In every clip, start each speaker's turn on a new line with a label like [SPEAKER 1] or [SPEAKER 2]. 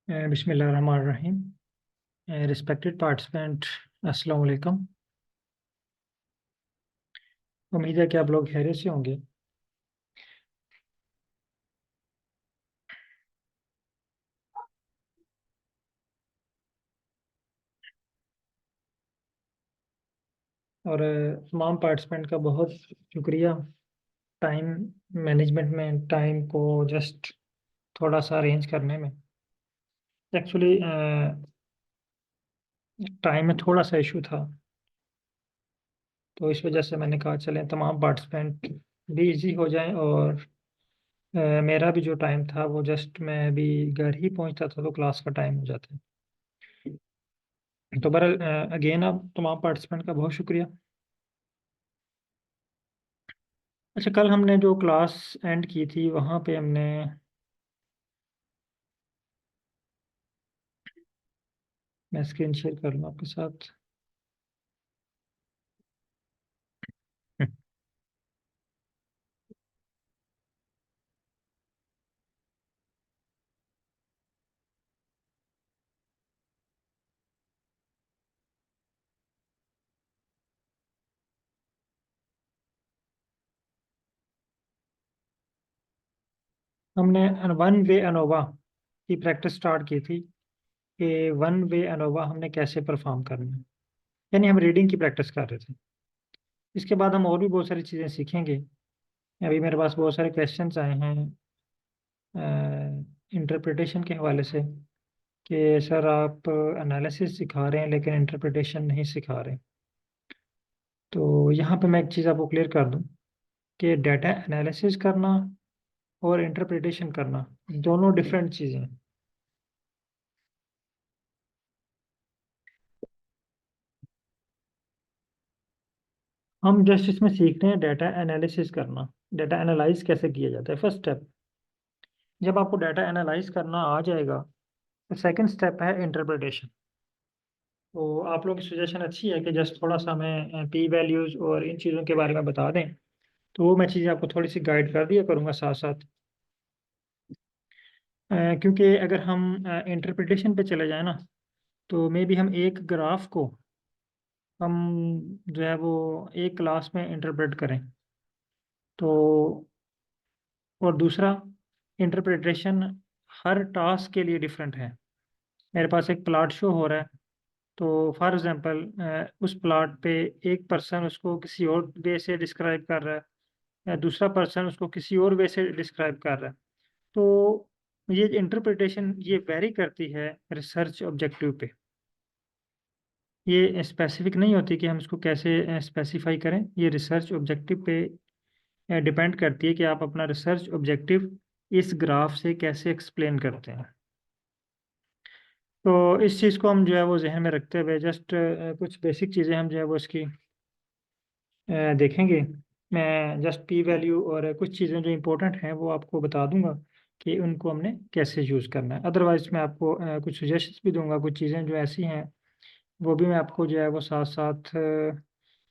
[SPEAKER 1] बिस्मिल्लाहिर्रहमानिर्रहीम। Respected participant, अस्सलाम वालेकुम। उम्मीद है कि आप लोग खैरियत से होंगे। और तमाम पार्टिसिपेंट का बहुत शुक्रिया। टाइम मैनेजमेंट में टाइम को जस्ट थोड़ा सा अरेंज करने में एक्चुअली टाइम में थोड़ा सा इशू था, तो इस वजह से मैंने कहा चलें तमाम पार्टिसिपेंट भी इजी हो जाएं। और मेरा भी जो टाइम था वो जस्ट मैं भी घर ही पहुंचता था तो क्लास का टाइम हो जाता है। तो बहरहाल अगेन आप तमाम पार्टिसिपेंट का बहुत शुक्रिया। अच्छा, कल हमने जो क्लास एंड की थी वहाँ पे हमने मैं स्क्रीन शेयर कर लूँ आपके साथ। हमने वन वे अनोवा की प्रैक्टिस स्टार्ट की थी कि वन वे अनोवा हमने कैसे परफॉर्म करना है, यानी हम रीडिंग की प्रैक्टिस कर रहे थे। इसके बाद हम और भी बहुत सारी चीज़ें सीखेंगे। अभी मेरे पास बहुत सारे क्वेश्चंस आए हैं इंटरप्रिटेशन के हवाले से कि सर आप एनालिसिस सिखा रहे हैं लेकिन इंटरप्रिटेशन नहीं सिखा रहे। तो यहाँ पे मैं एक चीज़ आपको क्लियर कर दूँ कि डाटा एनालिसिस करना और इंटरप्रिटेशन करना दोनों डिफरेंट चीज़ें हैं। हम जस्ट इसमें सीख रहे हैं डाटा एनालिसिस करना, डाटा एनालाइज कैसे किया जाता है। फर्स्ट स्टेप, जब आपको डाटा एनालाइज करना आ जाएगा तो सेकंड स्टेप है इंटरप्रिटेशन। तो आप लोगों की सजेशन अच्छी है कि जस्ट थोड़ा सा मैं पी वैल्यूज़ और इन चीज़ों के बारे में बता दें, तो वो मैं चीज़ें आपको थोड़ी सी गाइड कर दिया करूँगा साथ साथ। क्योंकि अगर हम इंटरप्रिटेशन पे चले जाएं ना, तो मे बी हम एक ग्राफ को हम जो है वो एक क्लास में इंटरप्रेट करें, तो और दूसरा इंटरप्रिटेशन हर टास्क के लिए डिफरेंट है। मेरे पास एक प्लॉट शो हो रहा है, तो फॉर एग्जांपल उस प्लॉट पे एक पर्सन उसको किसी और वे से डिस्क्राइब कर रहा है या दूसरा पर्सन उसको किसी और वे से डिस्क्राइब कर रहा है। तो ये इंटरप्रिटेशन ये वेरी करती है रिसर्च ऑब्जेक्टिव पे। ये स्पेसिफिक नहीं होती कि हम इसको कैसे स्पेसिफाई करें। ये रिसर्च ऑब्जेक्टिव पे डिपेंड करती है कि आप अपना रिसर्च ऑब्जेक्टिव इस ग्राफ से कैसे एक्सप्लेन करते हैं। तो इस चीज़ को हम जो है वो जहन में रखते हुए जस्ट कुछ बेसिक चीज़ें हम जो है वो इसकी देखेंगे। मैं जस्ट पी वैल्यू और कुछ चीज़ें जो इम्पोर्टेंट हैं वो आपको बता दूंगा कि उनको हमने कैसे यूज़ करना है। अदरवाइज मैं आपको कुछ सजेशंस भी दूंगा, कुछ चीज़ें जो ऐसी हैं वो भी मैं आपको जो है वो साथ साथ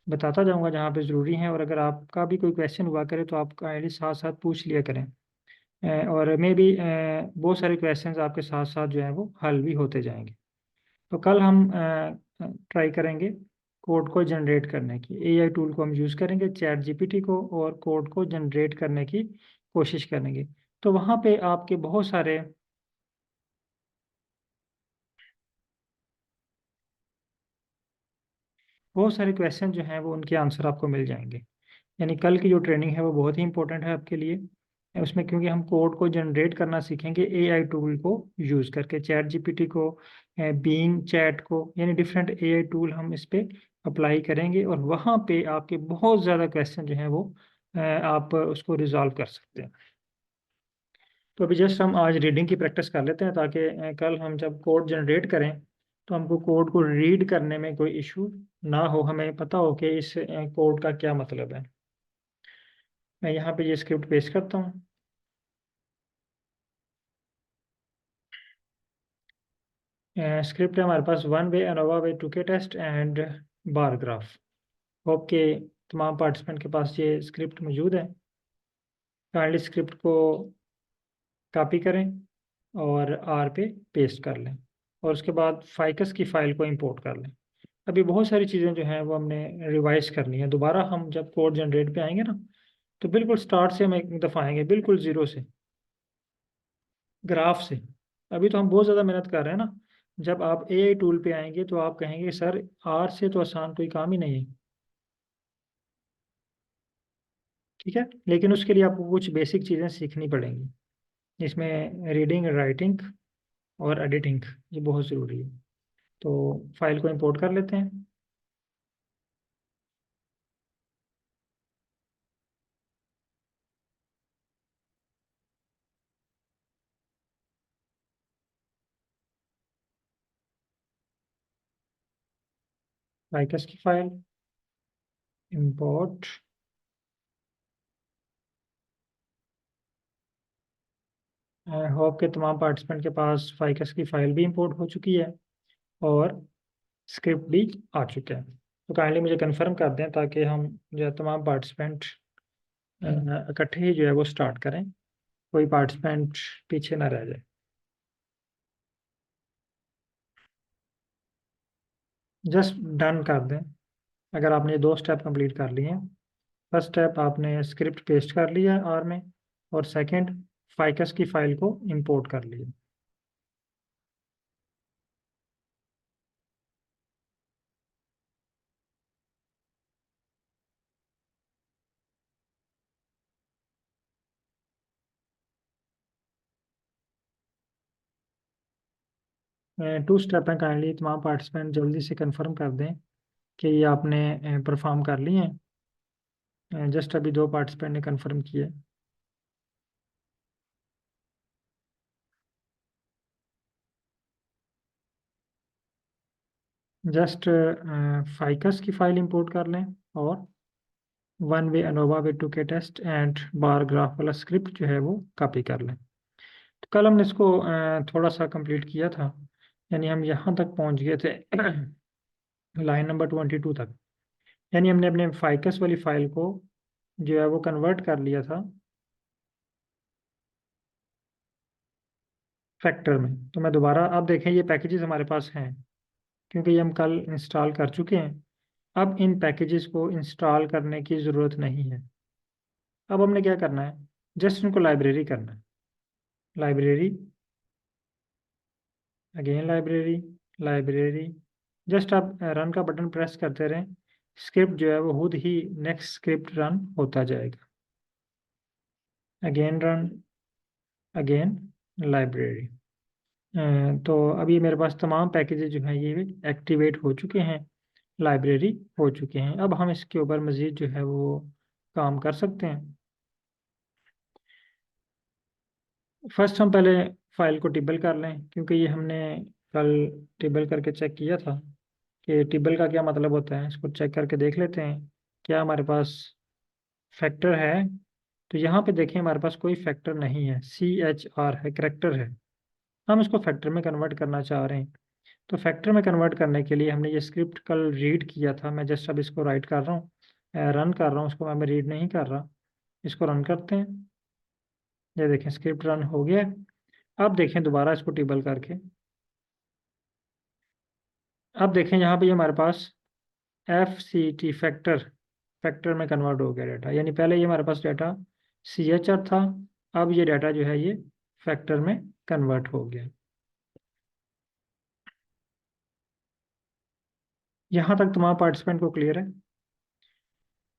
[SPEAKER 1] बताता जाऊंगा जहाँ पे ज़रूरी हैं। और अगर आपका भी कोई क्वेश्चन हुआ करे तो आप काइंडली साथ साथ पूछ लिया करें। और मे बी बहुत सारे क्वेश्चंस आपके साथ साथ जो है वो हल भी होते जाएंगे। तो कल हम ट्राई करेंगे कोड को जनरेट करने की। एआई टूल को हम यूज़ करेंगे, चैट जीपीटी को, और कोड को जनरेट करने की कोशिश करेंगे। तो वहाँ पे आपके बहुत सारे क्वेश्चन जो हैं वो उनके आंसर आपको मिल जाएंगे। यानी कल की जो ट्रेनिंग है वो बहुत ही इंपॉर्टेंट है आपके लिए। उसमें क्योंकि हम कोड को जनरेट करना सीखेंगे एआई टूल को यूज़ करके, चैट जीपीटी को, बीइंग चैट को, यानी डिफरेंट एआई टूल हम इस पे अप्लाई करेंगे। और वहाँ पे आपके बहुत ज़्यादा क्वेश्चन जो हैं वो आप उसको रिजॉल्व कर सकते हैं। तो अभी जस्ट हम आज रीडिंग की प्रैक्टिस कर लेते हैं ताकि कल हम जब कोड जनरेट करें तो हमको कोड को रीड करने में कोई इशू ना हो, हमें पता हो कि इस कोड का क्या मतलब है। मैं यहाँ पे ये स्क्रिप्ट पेश करता हूँ। स्क्रिप्ट है हमारे पास, one way ANOVA way to के test and bar graph. Hope के तमाम पार्टिसिपेंट के पास ये स्क्रिप्ट मौजूद है। काइंडली स्क्रिप्ट को कॉपी करें और आर पे पेस्ट कर लें और उसके बाद फाइकस की फ़ाइल को इंपोर्ट कर लें। अभी बहुत सारी चीज़ें जो हैं वो हमने रिवाइज करनी है। दोबारा हम जब कोड जनरेट पे आएंगे ना, तो बिल्कुल स्टार्ट से हम एक दफ़ा आएंगे, बिल्कुल ज़ीरो से, ग्राफ से। अभी तो हम बहुत ज़्यादा मेहनत कर रहे हैं ना। जब आप एआई टूल पे आएंगे तो आप कहेंगे सर आर से तो आसान कोई काम ही नहीं है। ठीक है, लेकिन उसके लिए आपको कुछ बेसिक चीज़ें सीखनी पड़ेंगी, जिसमें रीडिंग, राइटिंग और एडिटिंग, ये बहुत ज़रूरी है। तो फाइल को इंपोर्ट कर लेते हैं। फाइकस की फाइल इंपोर्ट। आई होप के तमाम पार्टिसिपेंट के पास फाइकस की फाइल भी इंपोर्ट हो चुकी है और स्क्रिप्ट भी आ चुका है। तो काइंडली मुझे कंफर्म कर दें ताकि हम जो है तमाम पार्टिसिपेंट इकट्ठे ही जो है वो स्टार्ट करें, कोई पार्टिसिपेंट पीछे ना रह जाए। जस्ट डन कर दें अगर आपने ये दो स्टेप कंप्लीट कर लिए हैं। फर्स्ट स्टेप आपने स्क्रिप्ट पेस्ट कर लिया आर में, और सेकंड फाइकस की फाइल को इंपोर्ट कर लिया। टू स्टेप है, काइंडली तमाम पार्टिसिपेंट जल्दी से कंफर्म कर दें कि ये आपने परफॉर्म कर लिए हैं। जस्ट अभी दो पार्टिसिपेंट ने कंफर्म किया। जस्ट फाइकस की फाइल इंपोर्ट कर लें और one way ANOVA way to के टेस्ट एंड बार ग्राफ वाला स्क्रिप्ट जो है वो कॉपी कर लें। तो कल हमने इसको थोड़ा सा कंप्लीट किया था, यानी हम यहाँ तक पहुँच गए थे लाइन नंबर 22 तक। यानी हमने अपने फाइकस वाली फाइल को जो है वो कन्वर्ट कर लिया था फैक्टर में। तो मैं दोबारा, आप देखें ये पैकेजेस हमारे पास हैं क्योंकि ये हम कल इंस्टॉल कर चुके हैं। अब इन पैकेजेस को इंस्टॉल करने की ज़रूरत नहीं है। अब हमने क्या करना है, जस्ट इनको लाइब्रेरी करना है। Library, again library, library. Just आप रन का बटन प्रेस करते रहें, स्क्रिप्ट जो है वो खुद ही नेक्स्ट स्क्रिप्ट रन होता जाएगा। Again run, again library. तो अभी मेरे पास तमाम पैकेजेस जो हैं ये एक्टिवेट हो चुके हैं, लाइब्रेरी हो चुके हैं। अब हम इसके ऊपर मज़ीद जो है वो काम कर सकते हैं। फर्स्ट हम पहले फाइल को टिबल कर लें, क्योंकि ये हमने कल टिबल करके चेक किया था कि टिबल का क्या मतलब होता है। इसको चेक करके देख लेते हैं क्या हमारे पास फैक्टर है। तो यहाँ पे देखें हमारे पास कोई फैक्टर नहीं है, CHR है, करेक्टर है। हम इसको फैक्टर में कन्वर्ट करना चाह रहे हैं। तो फैक्टर में कन्वर्ट करने के लिए हमने ये स्क्रिप्ट कल रीड किया था। मैं जस्ट अब इसको राइट कर रहा हूँ, रन कर रहा हूँ, उसको मैं रीड नहीं कर रहा। इसको रन करते हैं। ये देखें स्क्रिप्ट रन हो गया। अब देखें दोबारा इसको टेबल करके, अब देखें यहाँ पे हमारे पास FCT फैक्टर, फैक्टर में कन्वर्ट हो गया डाटा। यानी पहले ये हमारे पास डाटा CHR था, अब ये डाटा जो है ये फैक्टर में कन्वर्ट हो गया। यहाँ तक तमाम पार्टिसिपेंट को क्लियर है।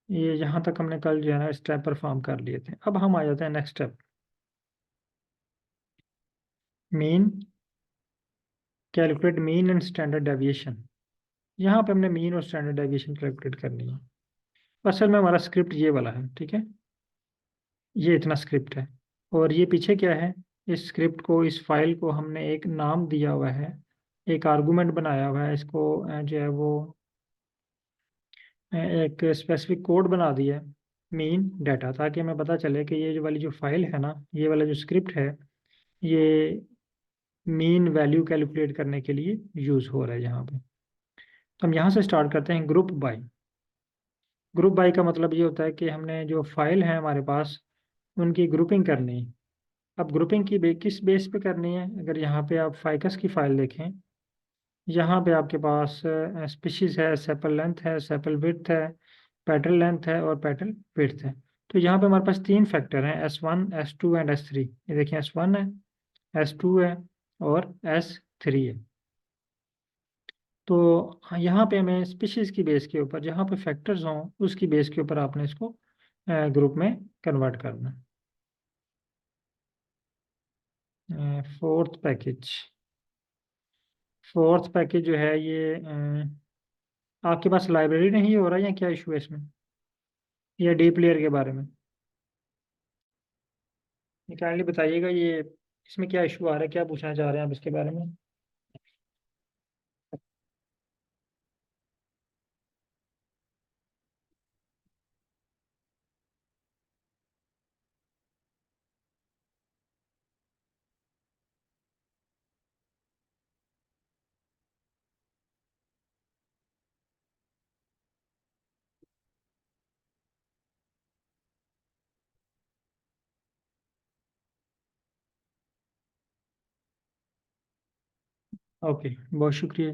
[SPEAKER 1] ये यहाँ तक हमने कल जो है ना स्टेप परफॉर्म कर लिए थे। अब हम आ जाते हैं next step, mean, calculate mean and standard deviation. यहाँ पे हमने मीन और स्टैंडर्ड डेविएशन कैलकुलेट करनी है। असल में हमारा स्क्रिप्ट ये वाला है, ठीक है, ये इतना स्क्रिप्ट है। और ये पीछे क्या है, इस स्क्रिप्ट को, इस फाइल को हमने एक नाम दिया हुआ है, एक आर्गुमेंट बनाया हुआ है। इसको जो है वो एक स्पेसिफिक कोड बना दिया है, मीन डाटा, ताकि हमें पता चले कि ये जो वाली जो फाइल है ना, ये वाला जो स्क्रिप्ट है, ये मीन वैल्यू कैलकुलेट करने के लिए यूज़ हो रहा है यहाँ पे। तो हम यहाँ से स्टार्ट करते हैं ग्रुप बाय। ग्रुप बाय का मतलब ये होता है कि हमने जो फाइल है हमारे पास, उनकी ग्रुपिंग करनी है। अब ग्रुपिंग की किस बेस पे करनी है? अगर यहाँ पे आप फाइकस की फाइल देखें, यहाँ पे आपके पास स्पीशीज है, सेपल लेंथ है, सेपल विड्थ है, पेटल लेंथ है और पेटल विड्थ है। तो यहाँ पे हमारे पास तीन फैक्टर हैं, S1, S2 एंड S3। ये देखिए S1 है, S2 है और S3 है। तो यहाँ पे हमें स्पीशीज की बेस के ऊपर जहाँ पे फैक्टर्स हों उसकी बेस के ऊपर आपने इसको ग्रुप में कन्वर्ट करना है। फोर्थ पैकेज जो है ये आपके पास लाइब्रेरी नहीं हो रहा है या क्या इशू है इसमें, या डीप लेयर के बारे में? ये काइंडली बताइएगा, ये इसमें क्या इशू आ रहा है, क्या पूछना चाह रहे हैं आप इसके बारे में? ओके, बहुत शुक्रिया।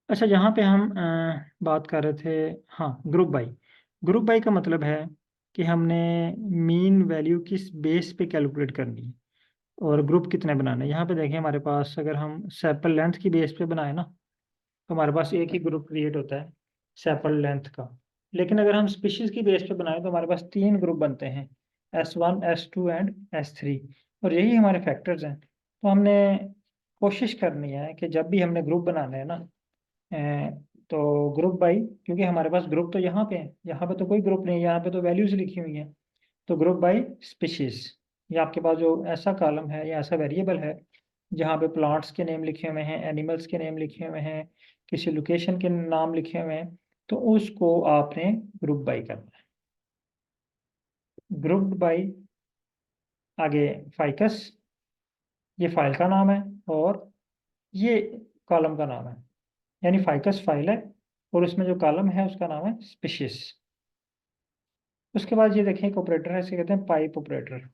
[SPEAKER 1] अच्छा, यहाँ पे हम बात कर रहे थे, हाँ, ग्रुप बाई का मतलब है कि हमने मीन वैल्यू किस बेस पे कैलकुलेट करनी है और ग्रुप कितने बनाने हैं। यहाँ पे देखें, हमारे पास अगर हम सेपल लेंथ की बेस पे बनाए ना, तो हमारे पास एक ही ग्रुप क्रिएट होता है सेपल लेंथ का। लेकिन अगर हम स्पीशीज की बेस पे बनाए तो हमारे पास तीन ग्रुप बनते हैं, S1, S2 एंड S3। और यही हमारे फैक्टर्स हैं। तो हमने कोशिश करनी है कि जब भी हमने ग्रुप बनाना है ना, तो ग्रुप बाई, क्योंकि हमारे पास ग्रुप तो यहाँ पे है, यहाँ पे तो कोई ग्रुप नहीं है, यहाँ पे तो वैल्यूज लिखी हुई हैं। तो ग्रुप बाई स्पीशीज, ये आपके पास जो ऐसा कॉलम है या ऐसा वेरिएबल है जहाँ पे प्लांट्स के नेम लिखे हुए हैं, एनिमल्स के नेम लिखे हुए हैं, किसी लोकेशन के नाम लिखे हुए हैं, तो उसको आपने ग्रुप बाई करना है। ग्रुप बाई, आगे फाइकस, ये फाइल का नाम है और ये कॉलम का नाम है। यानी फाइकस फाइल है और उसमें जो कॉलम है उसका नाम है स्पीशीज। उसके बाद ये देखें, एक ऑपरेटर है, इसे कहते हैं पाइप ऑपरेटर।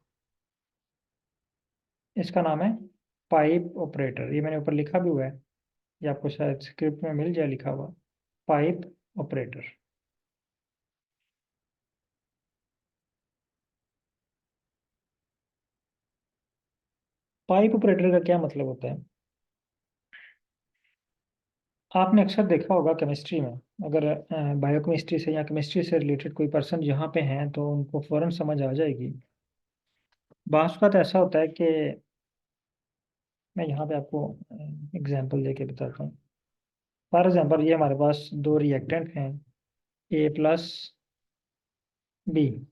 [SPEAKER 1] इसका नाम है पाइप ऑपरेटर, ये मैंने ऊपर लिखा भी हुआ है, ये आपको शायद स्क्रिप्ट में मिल जाए लिखा हुआ, पाइप ऑपरेटर। पाइप ऑपरेटर का क्या मतलब होता है? आपने अक्सर देखा होगा केमिस्ट्री में, अगर बायोकेमिस्ट्री से या केमिस्ट्री से रिलेटेड कोई पर्सन यहाँ पे हैं तो उनको फौरन समझ आ जाएगी। बात का तो ऐसा होता है कि मैं यहाँ पे आपको एग्जांपल देके बताता हूँ। फॉर एग्जांपल, ये हमारे पास दो रिएक्टेंट हैं, A+B,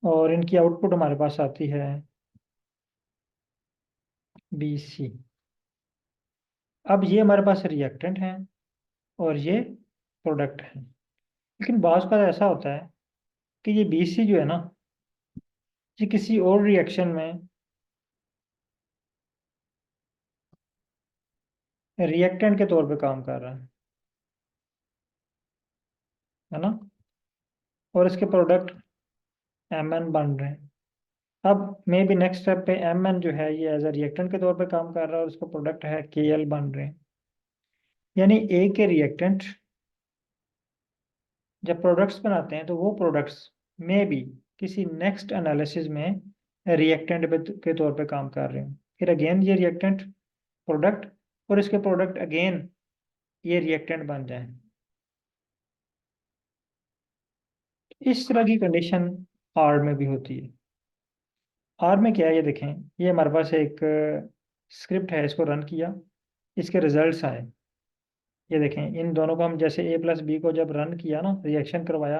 [SPEAKER 1] और इनकी आउटपुट हमारे पास आती है BC। अब ये हमारे पास रिएक्टेंट हैं और ये प्रोडक्ट है। लेकिन बाज़ का ऐसा होता है कि ये BC जो है ना, ये किसी और रिएक्शन में रिएक्टेंट के तौर पे काम कर रहा है ना, और इसके प्रोडक्ट MN बन रहे हैं। अब मे बी नेक्स्ट स्टेप पे MN जो है ये एज अ रिएक्टेंट के तौर पे काम कर रहा है और उसका प्रोडक्ट है KL बन रहे हैं। यानी A के रिएक्टेंट जब प्रोडक्ट्स बनाते हैं तो वो प्रोडक्ट्स में भी किसी नेक्स्ट एनालिसिस में रिएक्टेंट के तौर पे काम कर रहे हैं। फिर अगेन ये रिएक्टेंट प्रोडक्ट और इसके प्रोडक्ट अगेन ये रिएक्टेंट बन जाए। इस तरह की कंडीशन आर में भी होती है। आर में क्या है, ये देखें, ये हमारे पास एक स्क्रिप्ट है, इसको रन किया, इसके रिजल्ट्स आए। ये देखें, इन दोनों को हम जैसे A+B को जब रन किया ना, रिएक्शन करवाया,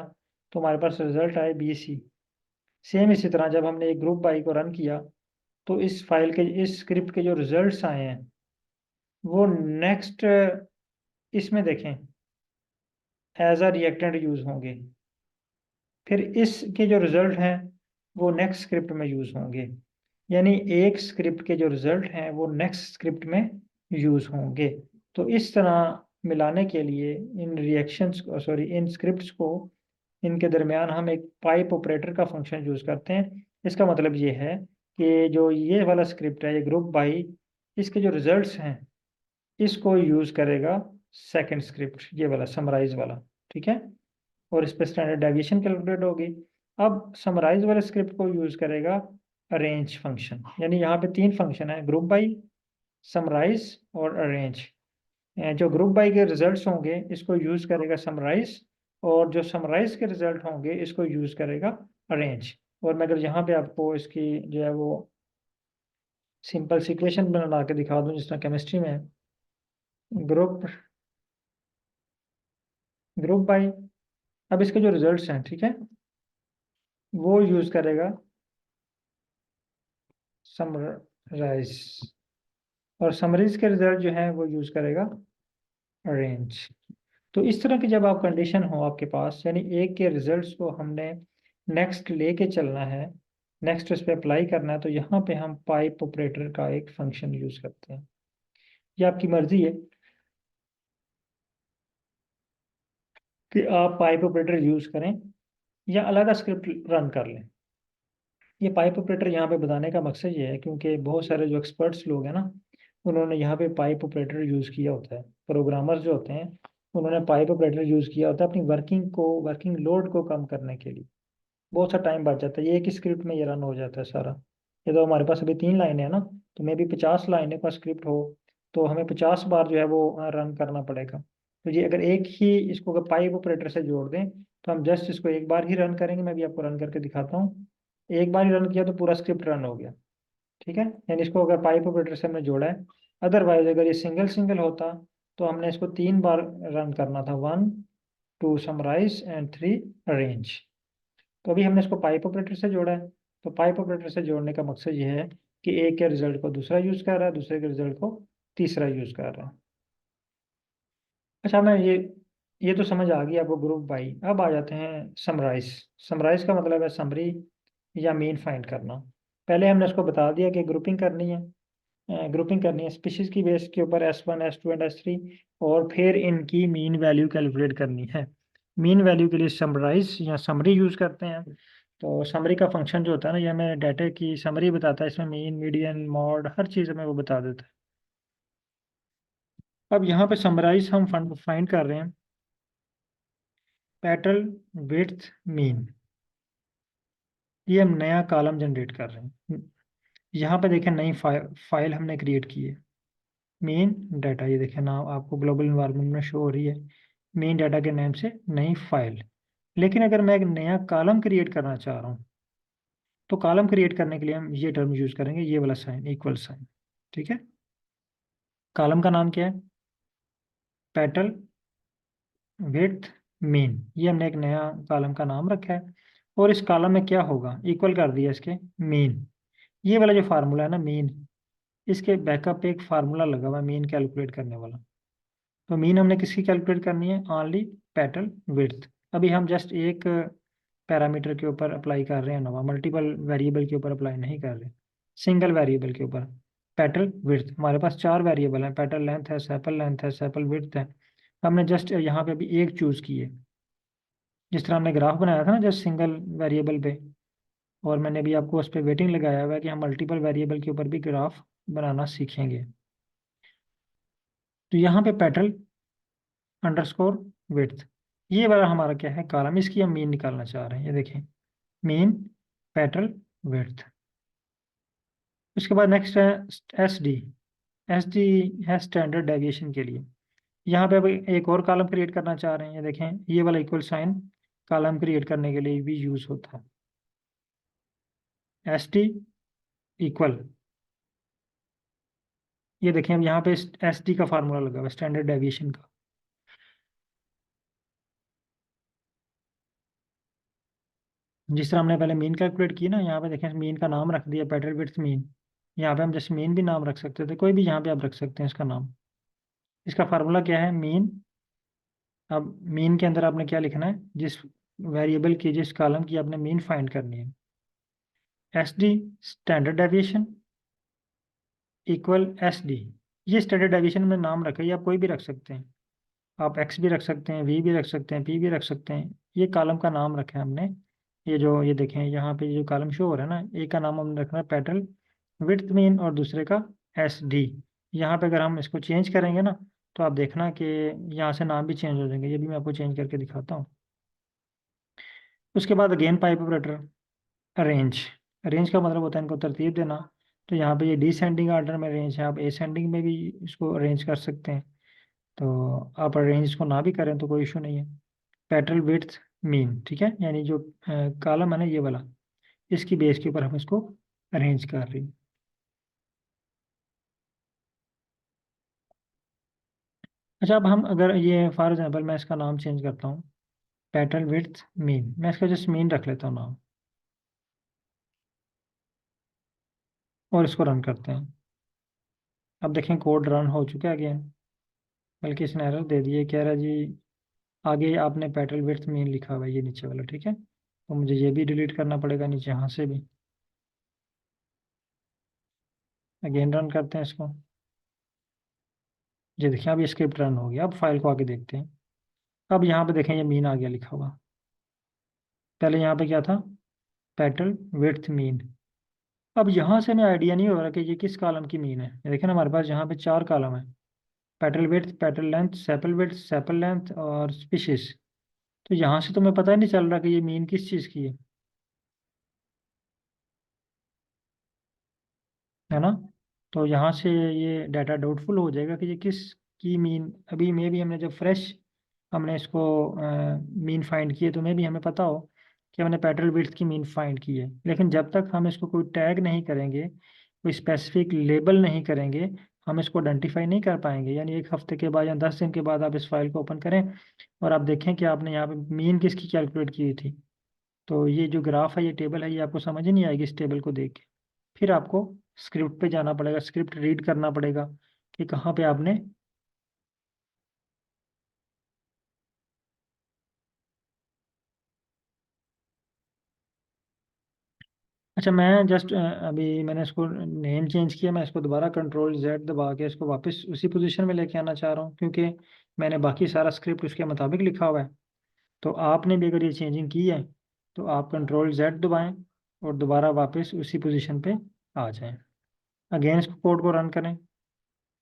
[SPEAKER 1] तो हमारे पास रिजल्ट आए BC। सेम इसी तरह जब हमने एक ग्रुप बाई को रन किया तो इस फाइल के, इस स्क्रिप्ट के जो रिजल्ट्स आए हैं वो नेक्स्ट इसमें देखें एज अ रिएक्टेंट यूज होंगे। फिर इसके जो रिजल्ट हैं वो नेक्स्ट स्क्रिप्ट में यूज होंगे। यानी एक स्क्रिप्ट के जो रिजल्ट हैं वो नेक्स्ट स्क्रिप्ट में यूज होंगे। तो इस तरह मिलाने के लिए इन रिएक्शंस को, सॉरी, इन स्क्रिप्ट्स को इनके दरमियान हम एक पाइप ऑपरेटर का फंक्शन यूज़ करते हैं। इसका मतलब ये है कि जो ये वाला स्क्रिप्ट है, ये ग्रुप बाई, इसके जो रिजल्ट्स हैं इसको यूज़ करेगा सेकंड स्क्रिप्ट, ये वाला समराइज वाला, ठीक है। और इस पर स्टैंडर्ड डेविएशन कैलकुलेट होगी। अब समराइज वाले स्क्रिप्ट को यूज़ करेगा अरेंज फंक्शन। यानी यहाँ पे 3 फंक्शन है, ग्रुप बाई, समराइज और अरेंज। जो ग्रुप बाई के रिजल्ट्स होंगे इसको यूज़ करेगा समराइज, और जो समराइज के रिजल्ट होंगे इसको यूज़ करेगा अरेंज। और मैं अगर यहाँ पे आपको इसकी जो है वो सिंपल सिक्वेशन बना के दिखा दूँ, जिस तरह केमिस्ट्री में ग्रुप ग्रुप बाई, अब इसके जो रिजल्ट्स हैं, ठीक है, वो यूज़ करेगा समराइज, और समरीज के रिजल्ट जो है वो यूज़ करेगा अरेंज। तो इस तरह की जब आप कंडीशन हो आपके पास, यानी एक के रिजल्ट्स को हमने नेक्स्ट लेके चलना है, नेक्स्ट उस पर अप्लाई करना है, तो यहाँ पे हम पाइप ऑपरेटर का एक फंक्शन यूज़ करते हैं। ये आपकी मर्जी है कि आप पाइप ऑपरेटर यूज़ करें या अलग स्क्रिप्ट रन कर लें। ये पाइप ऑपरेटर यहाँ पे बताने का मकसद ये है क्योंकि बहुत सारे जो एक्सपर्ट्स लोग हैं ना, उन्होंने यहाँ पे पाइप ऑपरेटर यूज़ किया होता है। प्रोग्रामर्स जो होते हैं उन्होंने पाइप ऑपरेटर यूज़ किया होता है अपनी वर्किंग लोड को कम करने के लिए। बहुत सा टाइम बच जाता है, ये एक ही स्क्रिप्ट में ये रन हो जाता है सारा। ये तो हमारे पास अभी 3 लाइनें हैं ना, तो मे भी 50 लाइनें का स्क्रिप्ट हो, तो हमें 50 बार जो है वो रन करना पड़ेगा। तो ये अगर एक ही इसको अगर पाइप ऑपरेटर से जोड़ दें, तो हम जस्ट इसको एक बार ही रन करेंगे। मैं भी आपको रन करके दिखाता हूँ। एक बार ही रन किया तो पूरा स्क्रिप्ट रन हो गया, ठीक है। यानी इसको अगर पाइप ऑपरेटर से हमने जोड़ा है, अदरवाइज अगर ये सिंगल सिंगल होता तो हमने इसको 3 बार रन करना था, 1 2 समराइज एंड 3 अरेंज। तो अभी हमने इसको पाइप ऑपरेटर से जोड़ा है, तो पाइप ऑपरेटर से जोड़ने का मकसद ये है कि एक के रिजल्ट को दूसरा यूज कर रहा है, दूसरे के रिजल्ट को तीसरा यूज कर रहा है। अच्छा, मैं ये तो समझ आ गई आपको ग्रुप बाई। अब आ जाते हैं समराइज। समराइज का मतलब है समरी या मीन फाइंड करना। पहले हमने इसको बता दिया कि ग्रुपिंग करनी है स्पीशीज की बेस के ऊपर, S1 S2 एंड S3, और फिर इनकी मीन वैल्यू कैलकुलेट करनी है। मीन वैल्यू के लिए समराइज या समरी यूज करते हैं। तो समरी का फंक्शन जो होता है ना, ये हमें डाटा की समरी बताता है, इसमें मीन मीडियन मॉड हर चीज़ हमें वो बता देता है। अब यहाँ पे समराइज हम फाइंड कर रहे हैं पेटल विड्थ मीन। ये हम नया कॉलम जनरेट कर रहे हैं। यहाँ पे देखें नई फाइल हमने क्रिएट की है, मेन डाटा। ये देखें नाम आपको ग्लोबल इन्वायरमेंट में शो हो रही है, मेन डाटा के नाम से नई फाइल। लेकिन अगर मैं एक नया कॉलम क्रिएट करना चाह रहा हूँ, तो कॉलम क्रिएट करने के लिए हम ये टर्म यूज करेंगे, ये वाला साइन, इक्वल साइन, ठीक है। कॉलम का नाम क्या है? Petal width mean. ये हमने एक नया कॉलम का नाम रखा है। और इस कॉलम में क्या होगा, इक्वल कर दिया इसके मीन। ये वाला जो फार्मूला है ना मीन, इसके बैकअप पे एक फार्मूला लगा हुआ है मीन कैलकुलेट करने वाला। तो मीन हमने किसकी कैलकुलेट करनी है? Only petal width. अभी हम जस्ट एक पैरामीटर के ऊपर अप्लाई कर रहे हैं नवा, मल्टीपल वेरिएबल के ऊपर अप्लाई नहीं कर रहे, सिंगल वेरिएबल के ऊपर। पेटल विड्थ, हमारे पास 4 वेरिएबल हैं, पेटल लेंथ है, सेपल लेंथ है, सेपल विड्थ है। हमने जस्ट यहाँ पे अभी एक चूज की है। जिस तरह हमने ग्राफ बनाया था ना जस्ट सिंगल वेरिएबल पे, और मैंने भी आपको उस पर वेटिंग लगाया हुआ है कि हम मल्टीपल वेरिएबल के ऊपर भी ग्राफ बनाना सीखेंगे। तो यहाँ पे पेटल अंडरस्कोर विड्थ, ये वाला हमारा क्या है कॉलम, इसकी हम मीन निकालना चाह रहे हैं। ये देखें मीन पेटल विड्थ। उसके बाद नेक्स्ट है SD। SD है स्टैंडर्ड डेविएशन के लिए। यहाँ पे अब एक और कॉलम क्रिएट करना चाह रहे हैं। ये देखें ये वाला इक्वल साइन कॉलम क्रिएट करने के लिए भी यूज होता है। SD इक्वल, ये देखें अब यहाँ पे SD का फार्मूला लगा हुआ है स्टैंडर्ड डेविएशन का। जिस तरह हमने पहले मीन कैलकुलेट की ना, यहाँ पे देखें मीन का नाम रख दिया पेटल विड्थ मीन। यहाँ पे हम जैसे मीन भी नाम रख सकते थे, कोई भी यहाँ पे आप रख सकते हैं इसका नाम। इसका फार्मूला क्या है? मीन। अब मीन के अंदर आपने क्या लिखना है, जिस वेरिएबल की जिस कॉलम की आपने मीन फाइंड करनी है, SD standard deviation equal SD। ये स्टैंडर्ड डेविएशन में नाम रखा है, ये आप कोई भी रख सकते हैं। आप एक्स भी रख सकते हैं, वी भी रख सकते हैं, पी भी रख सकते हैं। ये कॉलम का नाम रखा है हमने। ये देखें यहाँ पे जो कॉलम शो हो रहा है ना, एक का नाम हमने रखना है पेटल विड्थ मीन और दूसरे का एस डी। यहाँ पे अगर हम इसको चेंज करेंगे ना, तो आप देखना कि यहाँ से नाम भी चेंज हो जाएंगे। ये भी मैं आपको चेंज करके दिखाता हूँ। उसके बाद again pipe operator, arrange. Arrange का मतलब होता है इनको तरतीब देना। तो यहाँ पे ये डिसेंडिंग ऑर्डर में अरेंज है, आप असेंडिंग में भी इसको अरेंज कर सकते हैं। तो आप अरेंज को ना भी करें तो कोई इशू नहीं है। पेट्रोल विड्थ मीन, ठीक है, यानी जो कॉलम है ना ये वाला, इसकी बेस के ऊपर हम इसको अरेंज कर रही हैं। अच्छा, अब हम अगर ये फॉर एग्जांपल मैं इसका नाम चेंज करता हूँ, पेट्रोल विड्थ मीन, मैं इसका जस्ट मीन रख लेता हूँ नाम, और इसको रन करते हैं। अब देखें कोड रन हो चुका है अगेन, बल्कि इसने एरर दे दिए, कह रहा जी आगे आपने पेट्रोल विड्थ मीन लिखा हुआ है, ये नीचे वाला, ठीक है। तो मुझे ये भी डिलीट करना पड़ेगा नीचे यहाँ से भी। अगेन रन करते हैं इसको। ये देखिए अब ये स्क्रिप्ट रन हो गया। अब फाइल को आगे देखते हैं। अब यहाँ पे देखें ये मीन आ गया लिखा हुआ। पहले यहाँ पे क्या था, पेट्रोल विड्थ मीन। अब यहाँ से हमें आइडिया नहीं हो रहा कि ये किस कॉलम की मीन है। ये देखें ना, हमारे पास यहाँ पे 4 कॉलम है, petrol width, petrol length, sepal width, sepal length और स्पीशीज। तो यहाँ से तो हमें पता ही नहीं चल रहा कि ये मीन किस चीज़ की है ना। तो यहाँ से ये डाटा डाउटफुल हो जाएगा कि ये किस की मीन। अभी में भी हमने जब फ्रेश हमने इसको मीन फाइंड किए, तो में भी हमें पता हो कि हमने पेट्रोल विड्थ की मीन फाइंड की है, लेकिन जब तक हम इसको कोई टैग नहीं करेंगे, कोई स्पेसिफिक लेबल नहीं करेंगे, हम इसको आइडेंटिफाई नहीं कर पाएंगे। यानी 1 हफ्ते के बाद या 10 दिन के बाद आप इस फाइल को ओपन करें और आप देखें कि आपने यहाँ पे मीन किसकी कैलकुलेट की हुई थी, तो ये जो ग्राफ है, ये टेबल है, ये आपको समझ ही नहीं आएगी इस टेबल को देख के। फिर आपको स्क्रिप्ट पे जाना पड़ेगा, स्क्रिप्ट रीड करना पड़ेगा कि कहाँ पे आपने। अच्छा, मैं जस्ट अभी मैंने इसको नेम चेंज किया, मैं इसको दोबारा कंट्रोल जेड दबा के इसको वापस उसी पोजीशन में लेके आना चाह रहा हूँ, क्योंकि मैंने बाकी सारा स्क्रिप्ट उसके मुताबिक लिखा हुआ है। तो आपने भी अगर ये चेंजिंग की है, तो आप कंट्रोल जेड दबाएं और दोबारा वापस उसी पोजीशन पे आ जाएं। अगेन इसको कोड को रन करें।